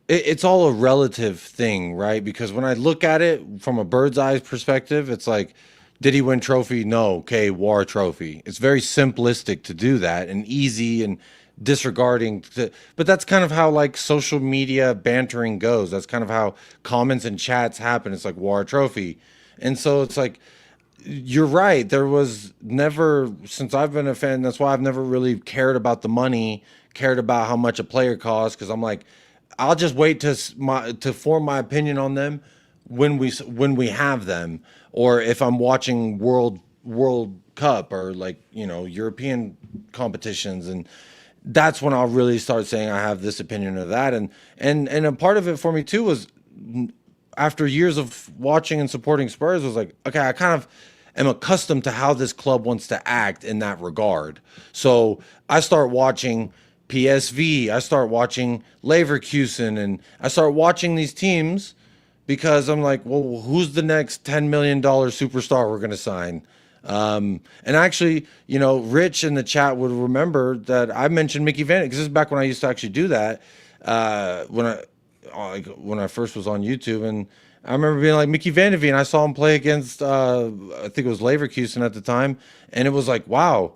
it's all a relative thing, right? Because when I look at it from a bird's eye perspective, it's like, did he win trophy? No. Okay, war trophy. It's very simplistic to do that and easy and disregarding. But that's kind of how like social media bantering goes. That's kind of how comments and chats happen. It's like war trophy. And so it's like, you're right. There was never, since I've been a fan, that's why I've never really cared about the money, cared about how much a player costs, because I'm like, I'll just wait to form my opinion on them when we have them, or if I'm watching World Cup or like, you know, European competitions, and that's when I'll really start saying I have this opinion or that. And a part of it for me too was, after years of watching and supporting Spurs, was like, okay, I kind of am accustomed to how this club wants to act in that regard. So I start watching PSV, I start watching Leverkusen, and I start watching these teams because I'm like, well, who's the next $10 million superstar we're going to sign? And actually, you know, Rich in the chat would remember that I mentioned Mickey Van, because this is back when I used to actually do that, when I first was on YouTube. And I remember being like, Mickey Van de Ven, I saw him play against, I think it was Leverkusen at the time. And it was like, wow,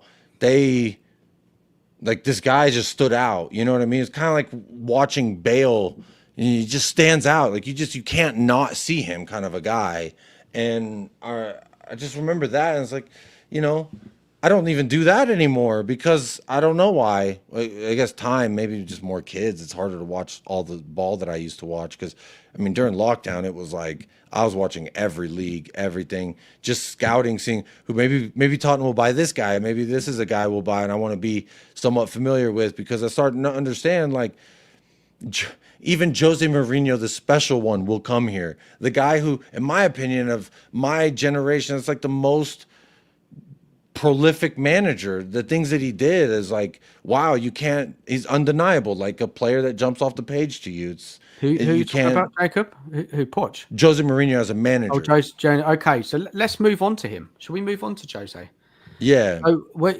like this guy just stood out. You know what I mean? It's kind of like watching Bale. He just stands out. Like you can't not see him, kind of a guy. And I just remember that. And it's like, you know, I don't even do that anymore because I don't know why. I guess time, maybe just more kids. It's harder to watch all the ball that I used to watch. Because, I mean, during lockdown, it was like I was watching every league, everything, just scouting, seeing who maybe Tottenham will buy this guy. Maybe this is a guy we'll buy and I want to be somewhat familiar with, because I started to understand, like, even Jose Mourinho, the special one, will come here. The guy who, in my opinion, of my generation, it's like the most prolific manager. The things that he did is like, wow, he's undeniable, like a player that jumps off the page to you. Who you talking about, Jacob? Who Poch? Jose Mourinho as a manager. Oh, Jose. Okay, so let's move on to him. Shall we move on to Jose? Yeah.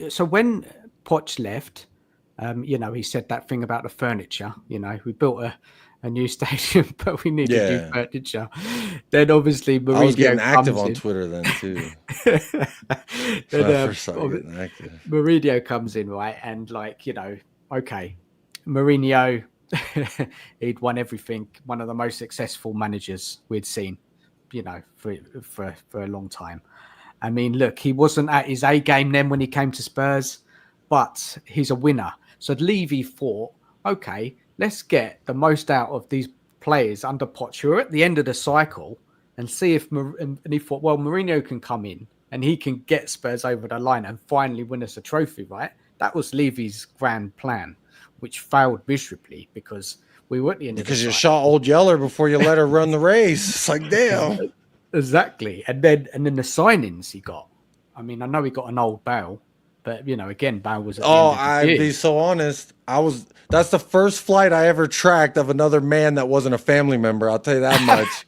So when Poch left, you know, he said that thing about the furniture. You know, we built a new stadium, but we need new furniture. Then obviously Mourinho I was getting active on Twitter then too. Then, Mourinho comes in, right? And like, you know, okay, Mourinho, he'd won everything. One of the most successful managers we'd seen, you know, for a long time. I mean, look, he wasn't at his A game then when he came to Spurs, but he's a winner. So Levy thought, okay, let's get the most out of these players under Poch who are at the end of the cycle, and see if, and he thought, well, Mourinho can come in and he can get Spurs over the line and finally win us a trophy, right? That was Levy's grand plan, which failed miserably because we were at the end of the cycle. Because you shot old Yeller before you let her run the race. It's like, damn. Exactly. And then the signings he got. I mean, I know he got an old Bale, but, you know, again, Bale was at the end of the I'd year. be so honest. That's the first flight I ever tracked of another man that wasn't a family member. I'll tell you that much.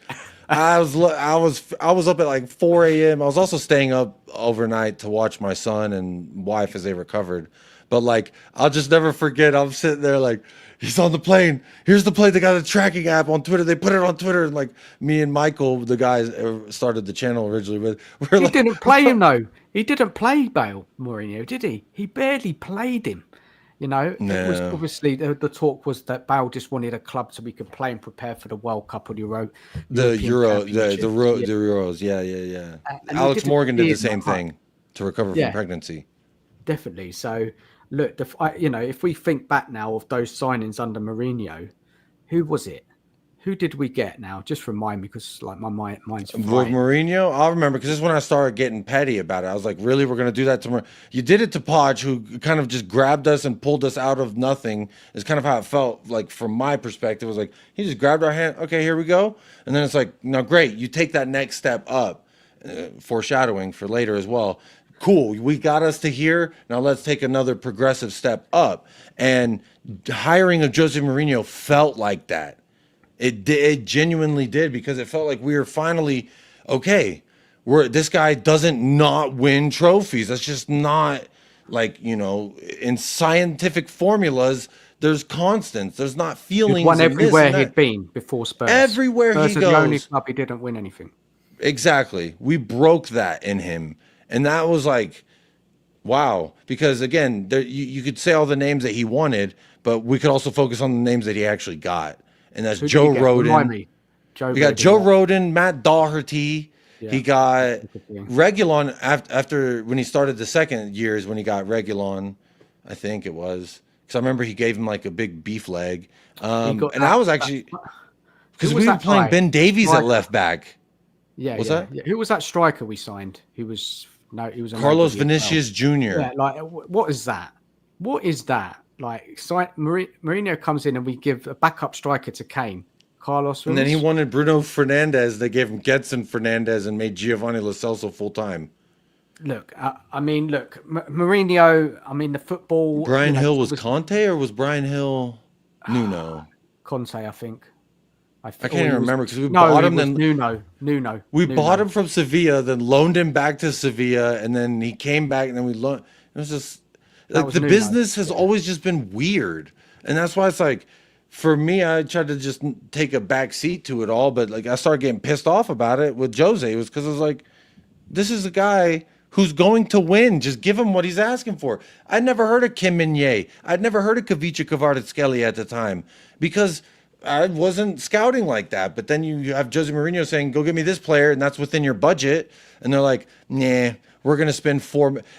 I was up at like 4 a.m. I was also staying up overnight to watch my son and wife as they recovered. But like, I'll just never forget. I'm sitting there like, he's on the plane. Here's the plane. They got a tracking app on Twitter. They put it on Twitter, and like me and Michael, the guys started the channel originally, but we're He like, didn't play him though. He didn't play Bale Mourinho, did he? He barely played him. You know, it was nah. obviously the talk was that Bale just wanted a club so we could play and prepare for the World Cup or the The European Euro, Championship. the Euros, yeah. And he Alex didn't Morgan did see the it same that much. thing to recover from pregnancy. Definitely. So, look, you know, if we think back now of those signings under Mourinho, who was it? Who did we get now? Just remind me, because like mine's With flying. Mourinho, I'll remember because this is when I started getting petty about it. I was like, really, we're going to do that to Mourinho? You did it to Poch, who kind of just grabbed us and pulled us out of nothing. Is kind of how it felt like from my perspective. It was like, he just grabbed our hand. Okay, here we go. And then it's like, no, great. You take that next step up, foreshadowing for later as well. Cool. We got us to here. Now let's take another progressive step up. And hiring of Jose Mourinho felt like that. It genuinely did, because it felt like we were finally okay. This guy doesn't not win trophies. That's just not, like, you know, in scientific formulas. There's constants. There's not feelings. He'd won and this everywhere and he'd that. been before Spurs. Everywhere Spurs he are the only goes. club he didn't win anything. Exactly. We broke that in him, and that was like, wow. Because again, you could say all the names that he wanted, but we could also focus on the names that he actually got. And that's Who did Joe he get? Remind Roden. me. We got Joe Roden, Matt Doherty. Yeah. He got Yeah. Reguilon after when he started the second year is when he got Reguilon, I think it was. Because I remember he gave him like a big beef leg. And I was actually, because Who we was were that playing guy? Ben Davies at Striker. left back. Yeah, What's yeah, that? yeah. Who was that striker we signed? He was a Carlos nobody as well. Vinicius Jr. Yeah, like what is that? What is that? Like Mourinho comes in and we give a backup striker to Kane. Carlos. And then he wanted Bruno Fernandes. They gave him Gedson Fernandez and made Giovanni Lo Celso full time. Look, I mean, Mourinho. I mean, the football. Brian Hill was Conte, or was Brian Hill Nuno? Conte, I think. I can't even remember, because we bought him. Then Nuno. We bought him from Sevilla, then loaned him back to Sevilla, and then he came back, and then we loaned. It was just like the business has always just been weird, and that's why it's like, for me, I tried to just take a back seat to it all, but like I started getting pissed off about it with Jose. It was because I was like, this is a guy who's going to win. Just give him what he's asking for. I'd never heard of Kim Min-jae. I'd never heard of Kavicha Kvaratskhelia at the time, because I wasn't scouting like that. But then you have Jose Mourinho saying, go get me this player, and that's within your budget. And they're like, nah, we're going to spend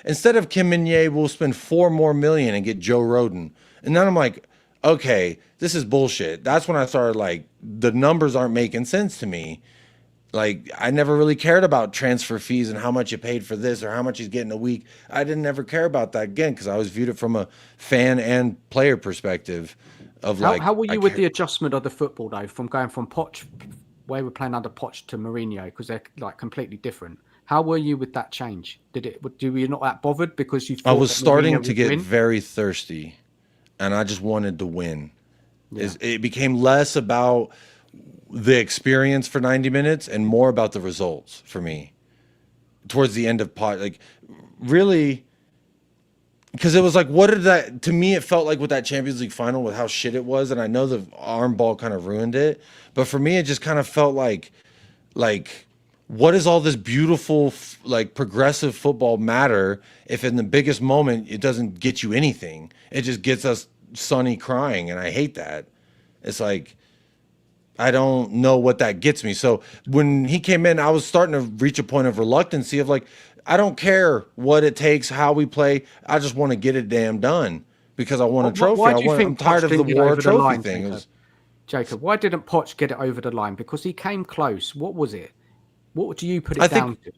instead of Kim Min-jae, we'll spend $4 more million and get Joe Roden. And then I'm like, okay, this is bullshit. That's when I started like, the numbers aren't making sense to me. Like, I never really cared about transfer fees and how much you paid for this or how much he's getting a week. I didn't ever care about that, again, because I always viewed it from a fan and player perspective of like. How were you with the adjustment of the football though, from going from Poch, where we're playing under Poch, to Mourinho, because they're like completely different? How were you with that change? Do you not that bothered because you? I was starting to get very thirsty, and I just wanted to win. Yeah. It became less about the experience for 90 minutes and more about the results for me towards the end of like really, because it was like, what did that, to me, it felt like with that Champions League final with how shit it was. And I know the arm ball kind of ruined it, but for me, it just kind of felt like, what is all this beautiful, like progressive football matter if in the biggest moment, it doesn't get you anything. It just gets us Sonny crying. And I hate that. It's like, I don't know what that gets me. So when he came in, I was starting to reach a point of reluctancy of like, I don't care what it takes, how we play. I just want to get it damn done because I want a trophy. I'm tired of the war trophy thing. Jacob, why didn't Poch get it over the line? Because he came close. What was it? What do you put it down to?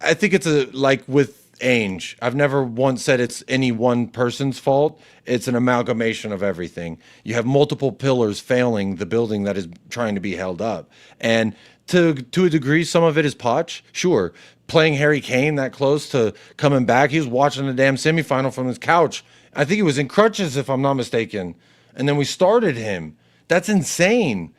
I think it's like with Ainge. I've never once said it's any one person's fault. It's an amalgamation of everything. You have multiple pillars failing the building that is trying to be held up. And to a degree, some of it is Poch. Sure. Playing Harry Kane that close to coming back. He was watching the damn semifinal from his couch. I think he was in crutches, if I'm not mistaken. And then we started him. That's insane.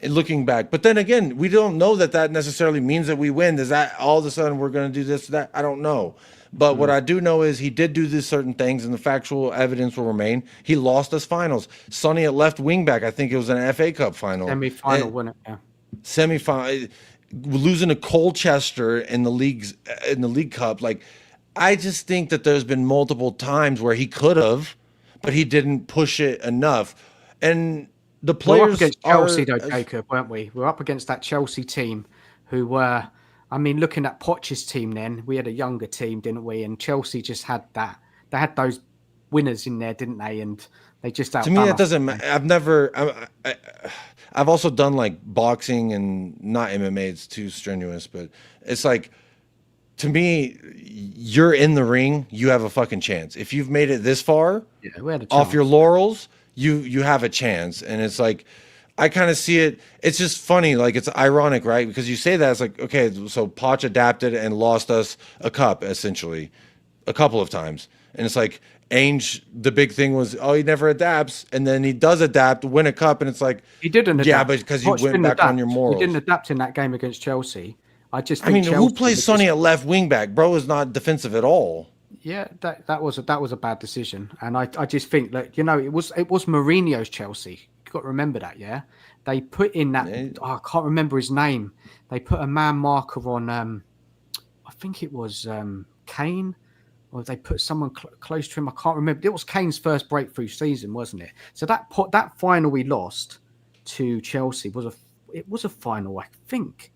looking back. But then again, we don't know that necessarily means that we win. Does that all of a sudden we're going to do this, that? I don't know. But what I do know is he did do these certain things, and the factual evidence will remain. He lost us finals. Sonny at left wing back, I think it was an FA Cup final. Semi-final, wasn't it? Yeah. Semi-final, losing to Colchester in the League Cup. Like, I just think that there's been multiple times where he could have, but he didn't push it enough. And the We were up players against Chelsea, are, though, Jacob, weren't we? We were up against that Chelsea team who were, I mean, looking at Poch's team then, we had a younger team, didn't we? And Chelsea just had that. They had those winners in there, didn't they? And they just to me, that doesn't matter. I've also done like boxing and not MMA. It's too strenuous, but it's like, to me, you're in the ring, you have a fucking chance. If you've made it this far, we had a off chance. your laurels, you have a chance. And it's like, I kind of see it. It's just funny, like it's ironic, right? Because you say that, it's like, okay, so Poch adapted and lost us a cup essentially, a couple of times, and it's like Ainge. The big thing was, oh, he never adapts, and then he does adapt, win a cup, and it's like he didn't adapt. Yeah, but because you went back on your morals. He didn't adapt in that game against Chelsea. I just I think mean, Chelsea who plays Sonny at left wing back? Bro is not defensive at all. Yeah, that was a bad decision, and I just think that, you know, it was Mourinho's Chelsea. You've got to remember that. Yeah, they put in that. I can't remember his name. They put a man marker on. I think it was Kane, or they put someone close to him. I can't remember. It was Kane's first breakthrough season, wasn't it? So that final we lost to Chelsea was a final. I think,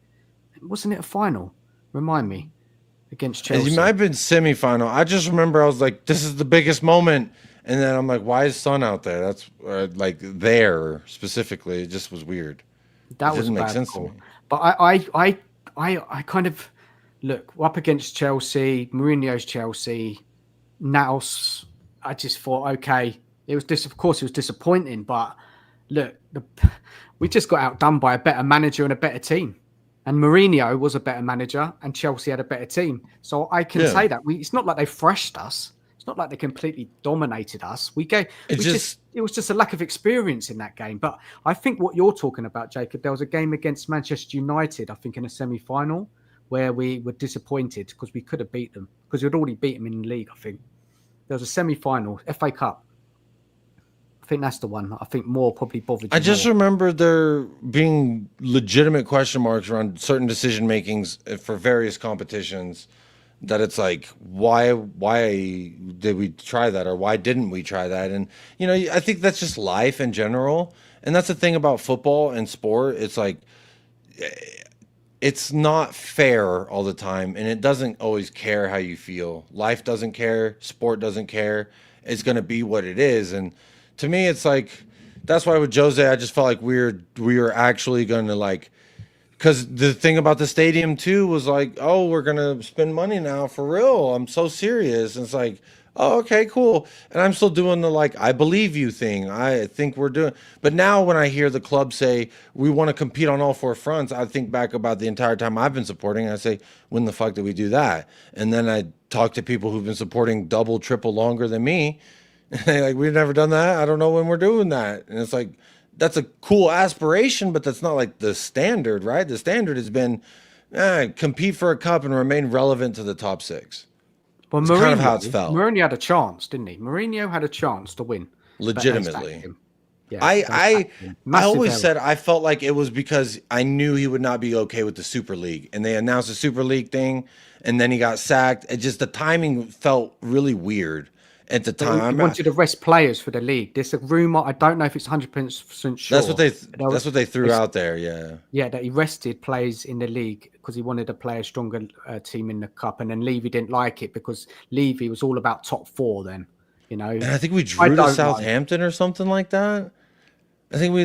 wasn't it a final? Remind me. Against Chelsea. It might have been semi-final. I just remember I was like, this is the biggest moment. And then I'm like, why is Son out there? That's like there specifically. It just was weird. That was a bad call. But I kind of look, we're up against Chelsea, Mourinho's Chelsea. Now I just thought, okay, it was of course it was disappointing, but look, we just got outdone by a better manager and a better team. And Mourinho was a better manager, and Chelsea had a better team. So I can say that it's not like they thrashed us. It's not like they completely dominated us. It was just a lack of experience in that game. But I think what you're talking about, Jacob, there was a game against Manchester United, I think in a semi-final, where we were disappointed because we could have beat them, because we'd already beat them in the league. I think there was a semi-final, FA Cup. I think that's the one. I think more probably bothered. I just remember there being legitimate question marks around certain decision makings for various competitions. That it's like, why did we try that, or why didn't we try that? And you know, I think that's just life in general, and that's the thing about football and sport. It's like, it's not fair all the time, and it doesn't always care how you feel. Life doesn't care. Sport doesn't care. It's gonna be what it is, and to me, it's like, that's why with Jose, I just felt like we were actually going to, like, because the thing about the stadium too was like, oh, we're going to spend money now for real. I'm so serious. And it's like, oh, okay, cool. And I'm still doing the, like, I believe you thing. I think we're doing. But now when I hear the club say we want to compete on all four fronts, I think back about the entire time I've been supporting. I say, when the fuck did we do that? And then I talk to people who've been supporting double, triple longer than me. Like, we've never done that. I don't know when we're doing that. And it's like, that's a cool aspiration, but that's not like the standard, right? The standard has been compete for a cup and remain relevant to the top six. Well, it's kind of how it's felt. Mourinho had a chance, didn't he? Mourinho had a chance to win. Legitimately. Yeah, I always said I felt like it was because I knew he would not be okay with the Super League. And they announced the Super League thing, and then he got sacked. It just, the timing felt really weird. At the time, he wanted to rest players for the league. There's a rumor. I don't know if it's 100% sure. That's what they threw out there. Yeah, that he rested players in the league because he wanted to play a stronger team in the cup, and then Levy didn't like it because Levy was all about top four. Then, you know, and I think we drew to Southampton or something like that. I think we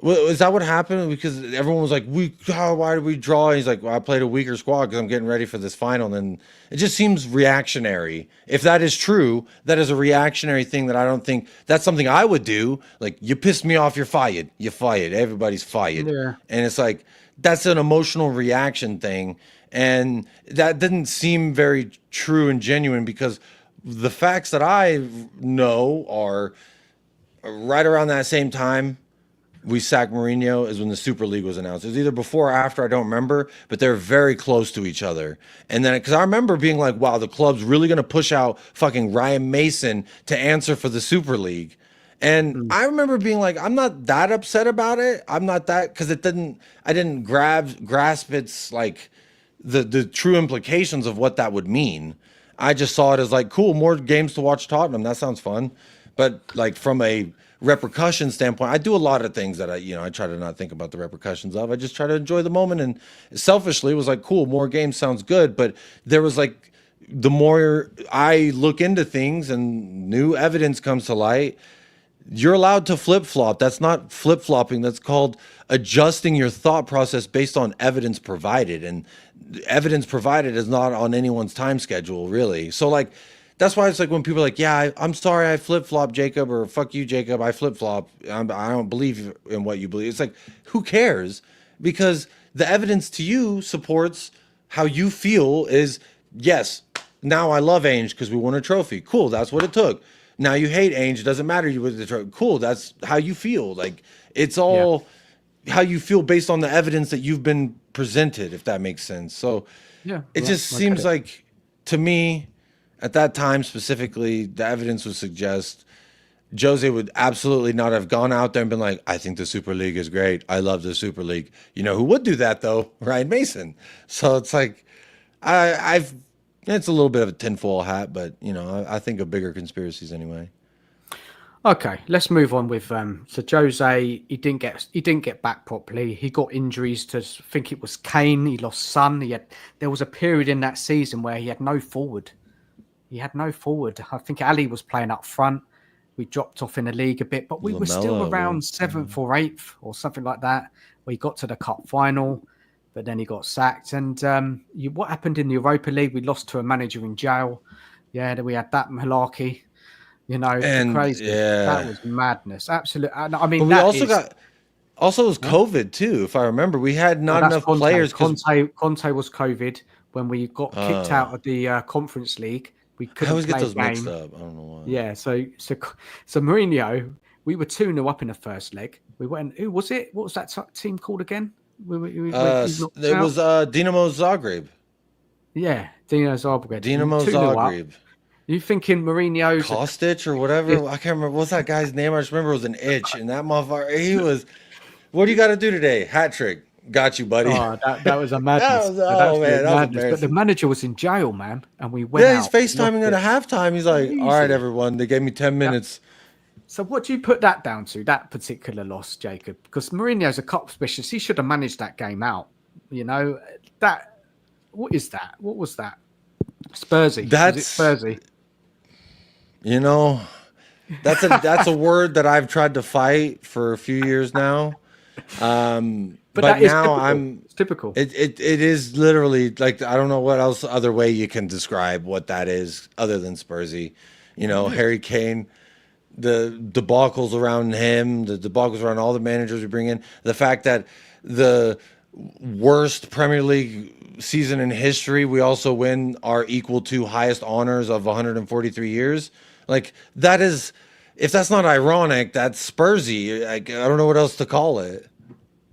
is that what happened? Because everyone was like, why did we draw? And he's like, well, I played a weaker squad because I'm getting ready for this final. And it just seems reactionary. If that is true, that is a reactionary thing that I don't think that's something I would do. Like, you pissed me off, you're fired. You're fired. Everybody's fired. Yeah. And it's like, that's an emotional reaction thing. And that didn't seem very true and genuine, because the facts that I know are right around that same time, we sacked Mourinho is when the Super League was announced. It was either before or after, I don't remember, but they're very close to each other. And then, because I remember being like, wow, the club's really going to push out fucking Ryan Mason to answer for the Super League. And I remember being like, I'm not that upset about it. I'm not that, because I didn't grasp its like the true implications of what that would mean. I just saw it as like, cool, more games to watch Tottenham. That sounds fun. But like from a repercussion standpoint, I do a lot of things that I try to not think about the repercussions of. I just try to enjoy the moment, and selfishly it was like, cool, more games sounds good. But there was like, the more I look into things and new evidence comes to light, you're allowed to flip-flop. That's not flip-flopping. That's called adjusting your thought process based on evidence provided. And evidence provided is not on anyone's time schedule, really. So like, that's why it's like when people are like, yeah, I'm sorry I flip-flop, Jacob, or fuck you, Jacob, I flip-flop. I don't believe in what you believe. It's like, who cares? Because the evidence to you supports how you feel is, yes, now I love Ainge because we won a trophy. Cool, that's what it took. Now you hate Ainge, it doesn't matter, you win the trophy. Cool, that's how you feel. Like, it's all how you feel based on the evidence that you've been presented, if that makes sense. So it just seems like, to me, at that time specifically, the evidence would suggest Jose would absolutely not have gone out there and been like, I think the Super League is great. I love the Super League. You know who would do that though? Ryan Mason. So it's like, it's a little bit of a tinfoil hat, but I think of bigger conspiracies anyway. Okay, let's move on with so Jose. He didn't get back properly. He got injuries to, I think it was Kane. He lost Son. There was a period in that season where he had no forward. I think Ali was playing up front. We dropped off in the league a bit, but we were still around 7th or 8th or something like that. We got to the cup final, but then he got sacked. And what happened in the Europa League? We lost to a manager in jail. Yeah, we had that malarkey. Crazy. Yeah. That was madness. Absolutely. I mean, but we also it was COVID too, if I remember. We had not enough players. Conte was COVID when we got kicked out of the Conference League. We couldn't. I always get play those game. mixed up. I don't know why. Yeah. So Mourinho, we were 2-0 up in the first leg. We went. Who was it? What was that team called again? It was Dinamo Zagreb. Yeah, Dinamo Zagreb. Dinamo Zagreb. You thinking Mourinho's Kostic or whatever? I can't remember. What's that guy's name? I just remember it was an itch, and that motherfucker. He was. What do you got to do today? Hat trick. Got you, buddy. Oh, that was a madness. That was madness. But the manager was in jail, man, and we went. Yeah, he's FaceTiming at a halftime. He's like, "All right, everyone, they gave me 10 minutes." So, what do you put that down to? That particular loss, Jacob? Because Mourinho's a cup specialist. He should have managed that game out. That. What is that? What was that? Spursy. Was it Spursy? That's a word that I've tried to fight for a few years now. But now typical. It's typical. It is literally like, I don't know what else other way you can describe what that is other than Spursy. Harry Kane, the debacles around him, the debacles around all the managers we bring in, the fact that the worst Premier League season in history, we also win our equal to highest honors of 143 years. Like, that is, if that's not ironic, that's Spursy. I don't know what else to call it.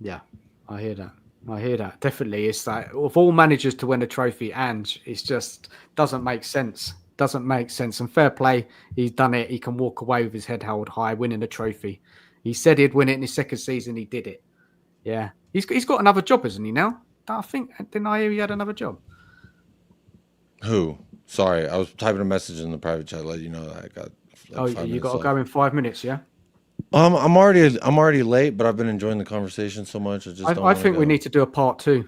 Yeah, I hear that. Definitely. It's like, of all managers to win a trophy, and it just doesn't make sense. And fair play, he's done it. He can walk away with his head held high, winning a trophy. He said he'd win it in his second season. He did it. Yeah. He's got another job, isn't he now? Didn't I hear he had another job? Who? Sorry, I was typing a message in the private chat. Let you know that I got. You got to go in 5 minutes, yeah. I'm already late, but I've been enjoying the conversation so much. I think we need to do a part 2.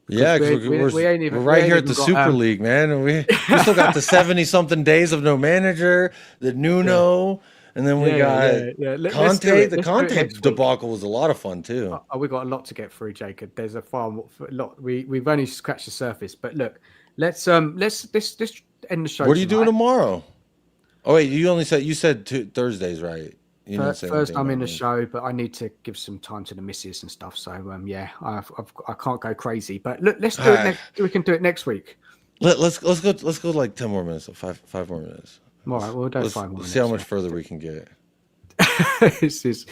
Yeah, because we're right here at the Super League, man. And we still got the 70-something days of no manager, the Nuno, and then we got Conte. The Conte debacle was a lot of fun too. We got a lot to get through, Jacob. There's a lot. We've only scratched the surface. But look, let's end the show. What are you doing tomorrow? Oh wait, you said Thursdays, right? First, I'm in the show, but I need to give some time to the missus and stuff. So I can't go crazy. But look, let's do it. We can do it next week. Let's go like 10 more minutes, 5 more minutes. All right, we'll do 5 more minutes. See how much further we can get. It's just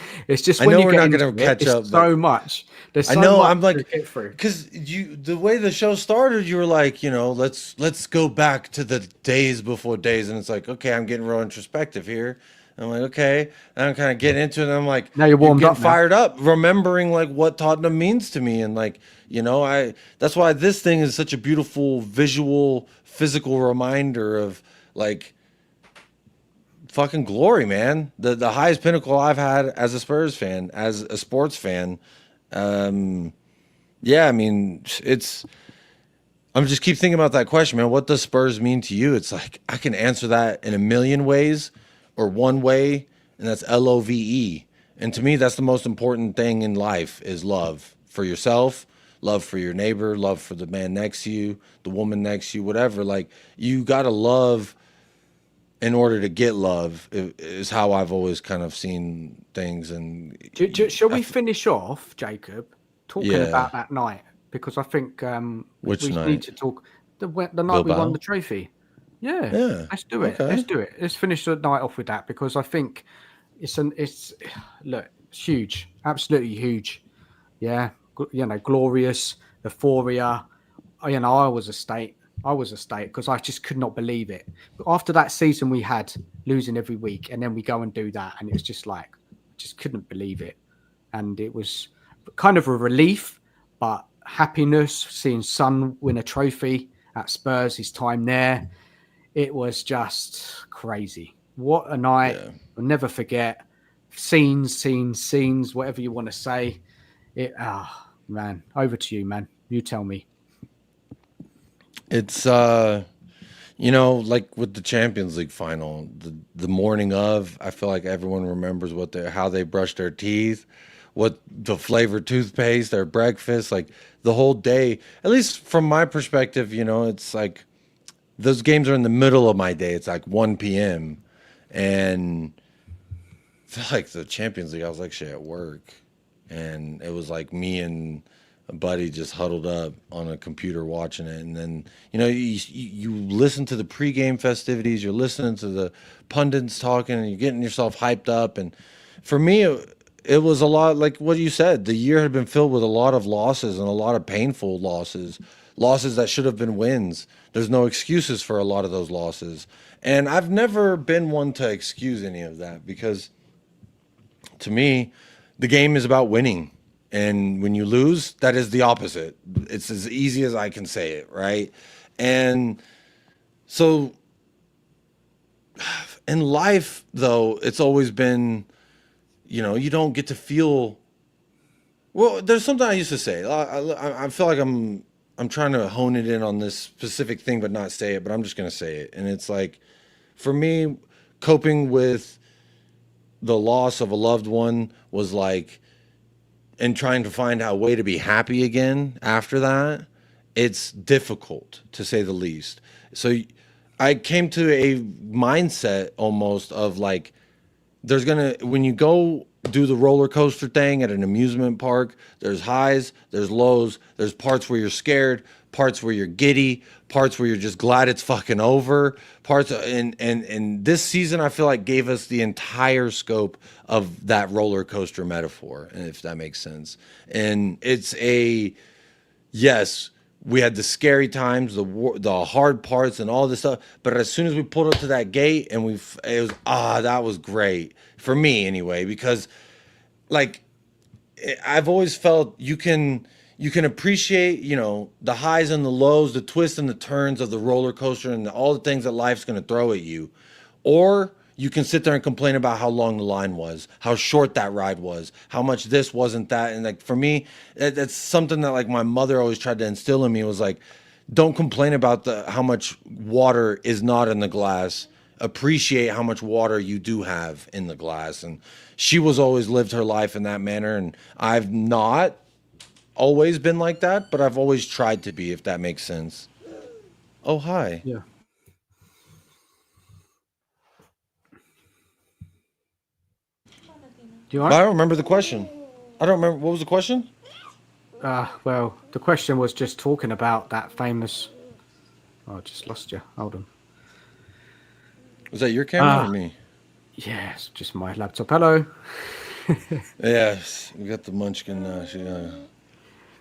I when know you we're get not into going to it, catch it's up, so but much. There's I so know much I'm to like, get through. because the way the show started, you were like, let's go back to the days before days, and it's like, okay, I'm getting real introspective here. I'm like, okay, and I'm kind of getting into it, and I'm like, Now you're you're warmed getting up now. fired up, remembering like what Tottenham means to me, and like, I that's why this thing is such a beautiful visual, physical reminder of like fucking glory, man. The highest pinnacle I've had as a Spurs fan, as a sports fan. Yeah, I mean, I'm just keep thinking about that question, man. What does Spurs mean to you? It's like I can answer that in a million ways or one way, and that's LOVE. And to me, that's the most important thing in life is love for yourself, love for your neighbor, love for the man next to you, the woman next to you, whatever. Like you got to love in order to get love is how I've always kind of seen things. And Shall we finish off, Jacob, talking yeah, about that night? Because I think which we need night? to talk the night we won Bilbao? the trophy. Yeah, Yeah. let's do it. Let's Okay. do it. Let's finish the night off with that because I think it's look, it's huge, absolutely huge. Yeah, glorious euphoria. I was a state. I was a state because I just could not believe it. But after that season we had, losing every week, and then we go and do that, and it was just like, I just couldn't believe it. And it was kind of a relief, but happiness seeing Son win a trophy at Spurs, his time there. It was just crazy. What a night. Yeah. I'll never forget. Scenes, whatever you want to say. Man, over to you, man. You tell me. It's like with the Champions League final, the morning of, I feel like everyone remembers how they brushed their teeth, what the flavored toothpaste, their breakfast, like the whole day. At least from my perspective, it's like those games are in the middle of my day. It's like 1 p.m. and I feel like the Champions League, I was actually at work, and it was like me and a buddy just huddled up on a computer watching it. And then you listen to the pregame festivities, you're listening to the pundits talking, and you're getting yourself hyped up. And for me, it was a lot like what you said. The year had been filled with a lot of losses and a lot of painful losses that should have been wins. There's no excuses for a lot of those losses. And I've never been one to excuse any of that because to me, the game is about winning. And when you lose, that is the opposite. It's as easy as I can say it, right? And so in life, though, it's always been, you don't get to feel. Well, there's something I used to say. I feel like I'm trying to hone it in on this specific thing, but not say it. But I'm just gonna say it. And it's like, for me, coping with the loss of a loved one was like, and trying to find a way to be happy again after that, it's difficult to say the least. So I came to a mindset almost of like, when you go do the roller coaster thing at an amusement park, there's highs, there's lows, there's parts where you're scared, parts where you're giddy, parts where you're just glad it's fucking over, and this season I feel like gave us the entire scope of that roller coaster metaphor, if that makes sense. And it's yes, we had the scary times, the hard parts, and all this stuff. But as soon as we pulled up to that gate, and that was great for me anyway, because like I've always felt you can appreciate the highs and the lows, the twists and the turns of the roller coaster, and all the things that life's going to throw at you, or you can sit there and complain about how long the line was, how short that ride was, how much this wasn't that. And like for me, that's something that like my mother always tried to instill in me, was like, don't complain about how much water is not in the glass. Appreciate how much water you do have in the glass. And she was always lived her life in that manner, and I've not always been like that, but I've always tried to be, if that makes sense. Oh, hi. Yeah. Do you But want? I don't remember the question. I don't remember. What was the question? Well, the question was just talking about that famous. Oh, I just lost you. Hold on. Was that your camera or me? Yeah, it's just my laptop. Hello. Yes, we got the munchkin.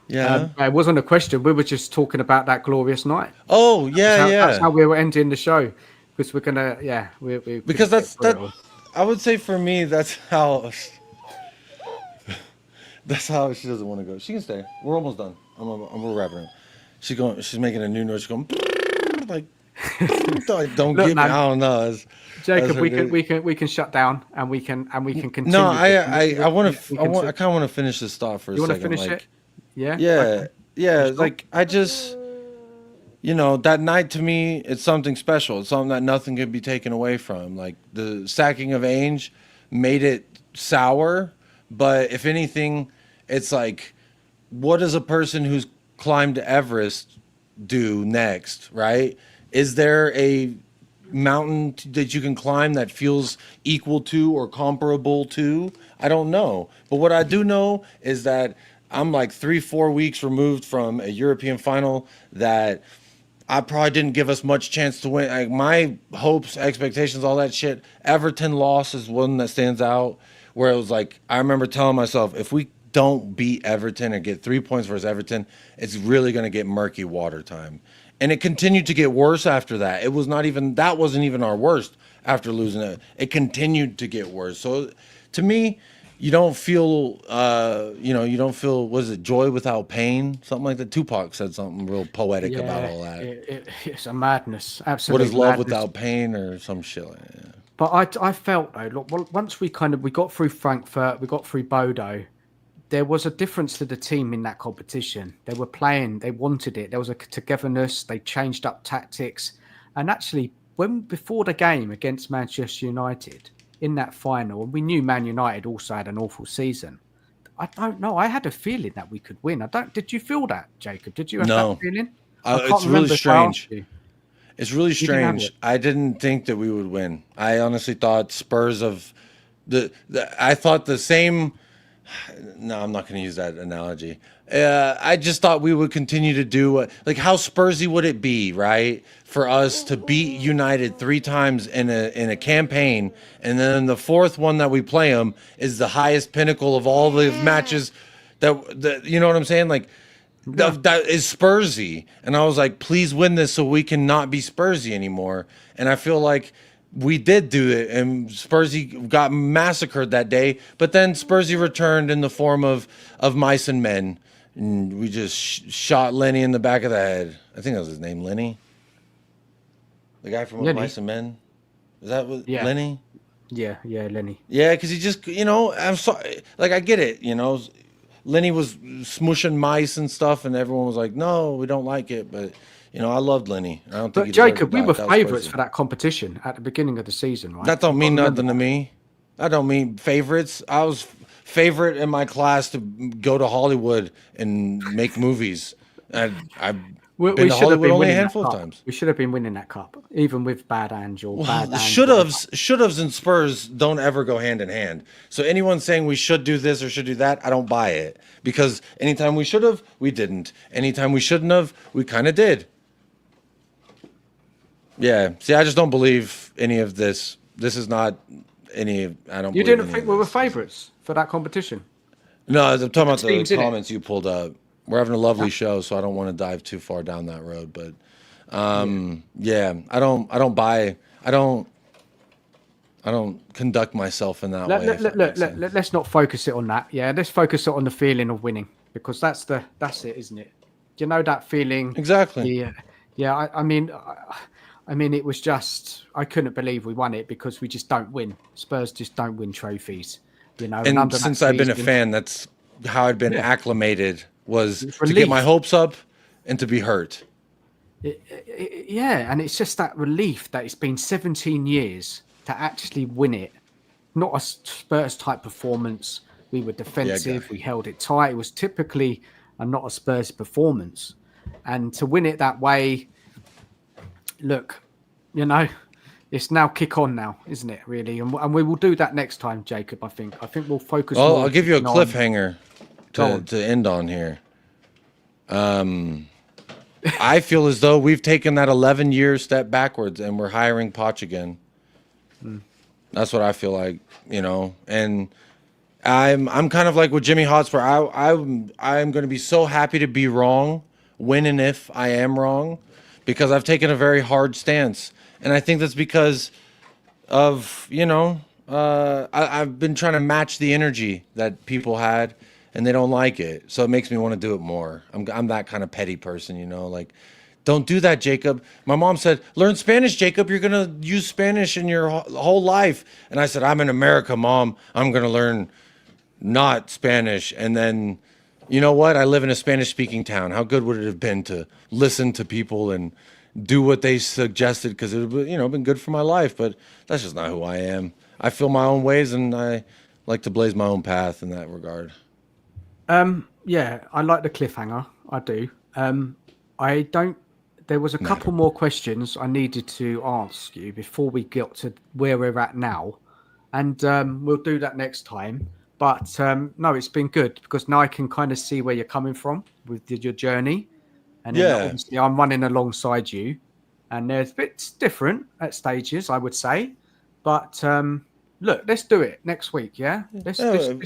Yeah. It wasn't a question. We were just talking about that glorious night. Oh, yeah, That's yeah. how we were ending the show, because we're gonna. Yeah, we Because couldn't get through it all. I would say for me, that's how she doesn't want to go. She can stay. We're almost done. We're wrapping up. She's making a new noise. She's going like, don't Look, get me. man, I don't know. Jacob, That's we can shut down and we can continue. No, this. I want to. I kind of want to finish this thought for a You want to second. finish Like, it? Yeah. yeah, Okay. yeah. Sure. Like I just, that night to me, it's something special. It's something that nothing can be taken away from. Like the sacking of Ainge made it sour, but if anything, it's like, what does a person who's climbed Everest do next, right? Is there a mountain that you can climb that feels equal to or comparable to? I don't know. But what I do know is that I'm like 3-4 weeks removed from a European final that I probably didn't give us much chance to win. Like my hopes, expectations, all that shit. Everton loss is one that stands out, where it was like, I remember telling myself, if we don't beat Everton or get 3 points versus Everton, it's really going to get murky water time. And it continued to get worse after that. That wasn't even our worst after losing it. It continued to get worse. So to me, you don't feel, was it joy without pain? Something like that. Tupac said something real poetic about all that. It's a madness. What Absolutely. is love madness. without pain or some shit like that? But I felt though, look, once we got through Frankfurt, we got through Bodo, there was a difference to the team in that competition. They were playing, they wanted it. There was a togetherness. They changed up tactics, and actually, before the game against Manchester United in that final, and we knew Man United also had an awful season. I don't know. I had a feeling that we could win. Did you feel that, Jacob? Did you have that feeling? It's really strange. It's really strange. It. I didn't think that we would win. I honestly thought Spurs I thought the same. No, I'm not going to use that analogy. I just thought we would continue to do like how Spursy would it be, right? For us to beat United 3 times in a campaign, and then the fourth one that we play them is the highest pinnacle of all the matches. That you know what I'm saying? Like that is Spursy, and I was like, please win this so we can not be Spursy anymore. And I feel like we did do it, and Spursy got massacred that day. But then Spursy returned in the form of mice and men. And we just shot Lenny in the back of the head. I think that was his name, Lenny. The guy from Mice and Men. Is that what Lenny? Yeah, Lenny. Yeah, because he just, I'm sorry. Like, I get it, Lenny was smushing mice and stuff, and everyone was like, no, we don't like it. But, I loved Lenny. I don't think. But Jacob, we were favourites for that competition at the beginning of the season, right? That don't mean nothing to me. That don't mean favorites. I was favorite in my class to go to Hollywood and make movies. I've been to Hollywood only a handful of times. We should have been winning that cup, even with bad Angel. Should-haves and Spurs don't ever go hand in hand. So anyone saying we should do this or should do that, I don't buy it. Because anytime we should have, we didn't. Anytime we shouldn't have, we kind of did. Yeah. See, I just don't believe any of this. This is not any. I don't. You didn't think we were favourites for that competition? No, I'm talking about the comments you pulled up. We're having a lovely show, so I don't want to dive too far down that road. But yeah, I don't buy. I don't conduct myself in that way. Let's not focus it on that. Yeah, let's focus it on the feeling of winning, because that's it, isn't it? You know that feeling exactly. Yeah. I mean, it was just, I couldn't believe we won it, because we just don't win. Spurs just don't win trophies, And since I've been a fan, that's how I'd been acclimated, was to get my hopes up and to be hurt. Yeah, and it's just that relief that it's been 17 years to actually win it. Not a Spurs type performance. We were defensive. We held it tight. It was typically not a Spurs performance. And to win it that way, look, it's now kick on now, isn't it, really? And we will do that next time, Jacob, I think. I think we'll focus more. I'll give you a cliffhanger to end on here. I feel as though we've taken that 11-year step backwards, and we're hiring Poch again. That's what I feel like, and I'm kind of like with Jimmy Hotspur. I'm going to be so happy to be wrong when and if I am wrong, because I've taken a very hard stance, and I think that's because of I've been trying to match the energy that people had, and they don't like it, so it makes me want to do it more. I'm that kind of petty person, like. Don't do that, Jacob. My mom said, learn Spanish, Jacob. You're going to use Spanish in your whole life. And I said, I'm in America, Mom. I'm going to learn not Spanish. And then, you know what? I live in a Spanish speaking town. How good would it have been to listen to people and do what they suggested? Because it would have, been good for my life. But that's just not who I am. I feel my own ways, and I like to blaze my own path in that regard. Yeah, I like the cliffhanger. I do. I don't. There was a couple more questions I needed to ask you before we get to where we're at now, and we'll do that next time. But no, it's been good because now I can kind of see where you're coming from with your journey, and then obviously I'm running alongside you, and there's bits different at stages, I would say, but look, let's do it next week. Yeah, let's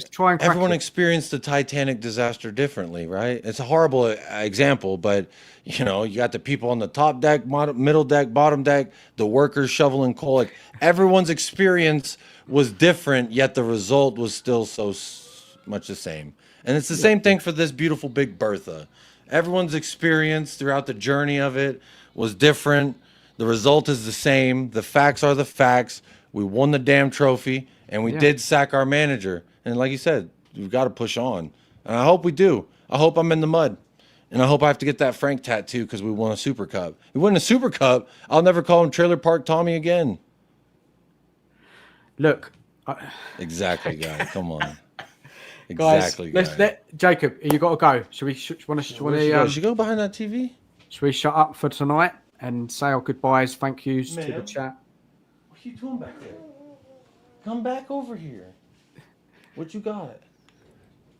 try and. Everyone experienced the Titanic disaster differently, right? It's a horrible example, but you got the people on the top deck, middle deck, bottom deck, the workers shoveling coal. Like, everyone's experience was different, yet the result was still so much the same. And it's the same thing for this beautiful Big Bertha. Everyone's experience throughout the journey of it was different. The result is the same. The facts are the facts. We won the damn trophy, and we did sack our manager. And like you said, we've got to push on. And I hope we do. I hope I'm in the mud. And I hope I have to get that Frank tattoo because we won a Super Cup. We won a Super Cup. I'll never call him Trailer Park Tommy again. Look. Exactly, guys. Come on. Exactly, guys. Let's let Jacob. You got to go. Should we? Should you go behind that TV? Should we shut up for tonight and say our goodbyes, thank yous to the chat? What are you doing back there? Come back over here. What you got?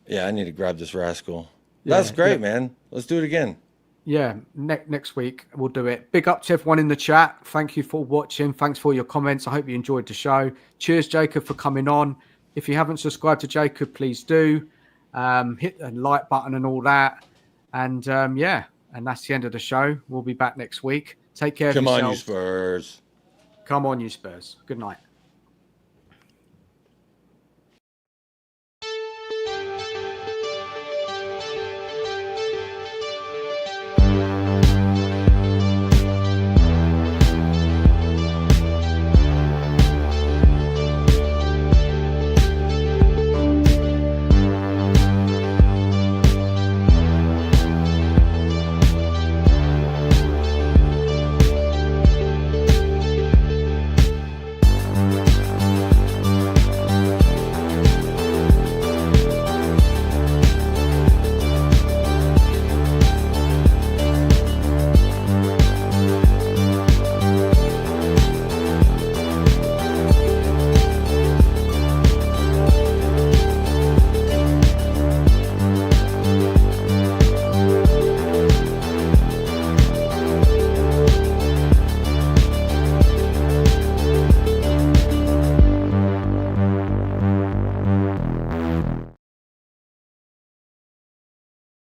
Yeah, I need to grab this rascal. That's great, man. Let's do it again. Yeah, next week we'll do it. Big up to everyone in the chat. Thank you for watching. Thanks for your comments. I hope you enjoyed the show. Cheers, Jacob, for coming on. If you haven't subscribed to Jacob, please do. Hit the like button and all that. And and that's the end of the show. We'll be back next week. Take care of yourself. Come on, you Spurs. Come on, you Spurs. Good night.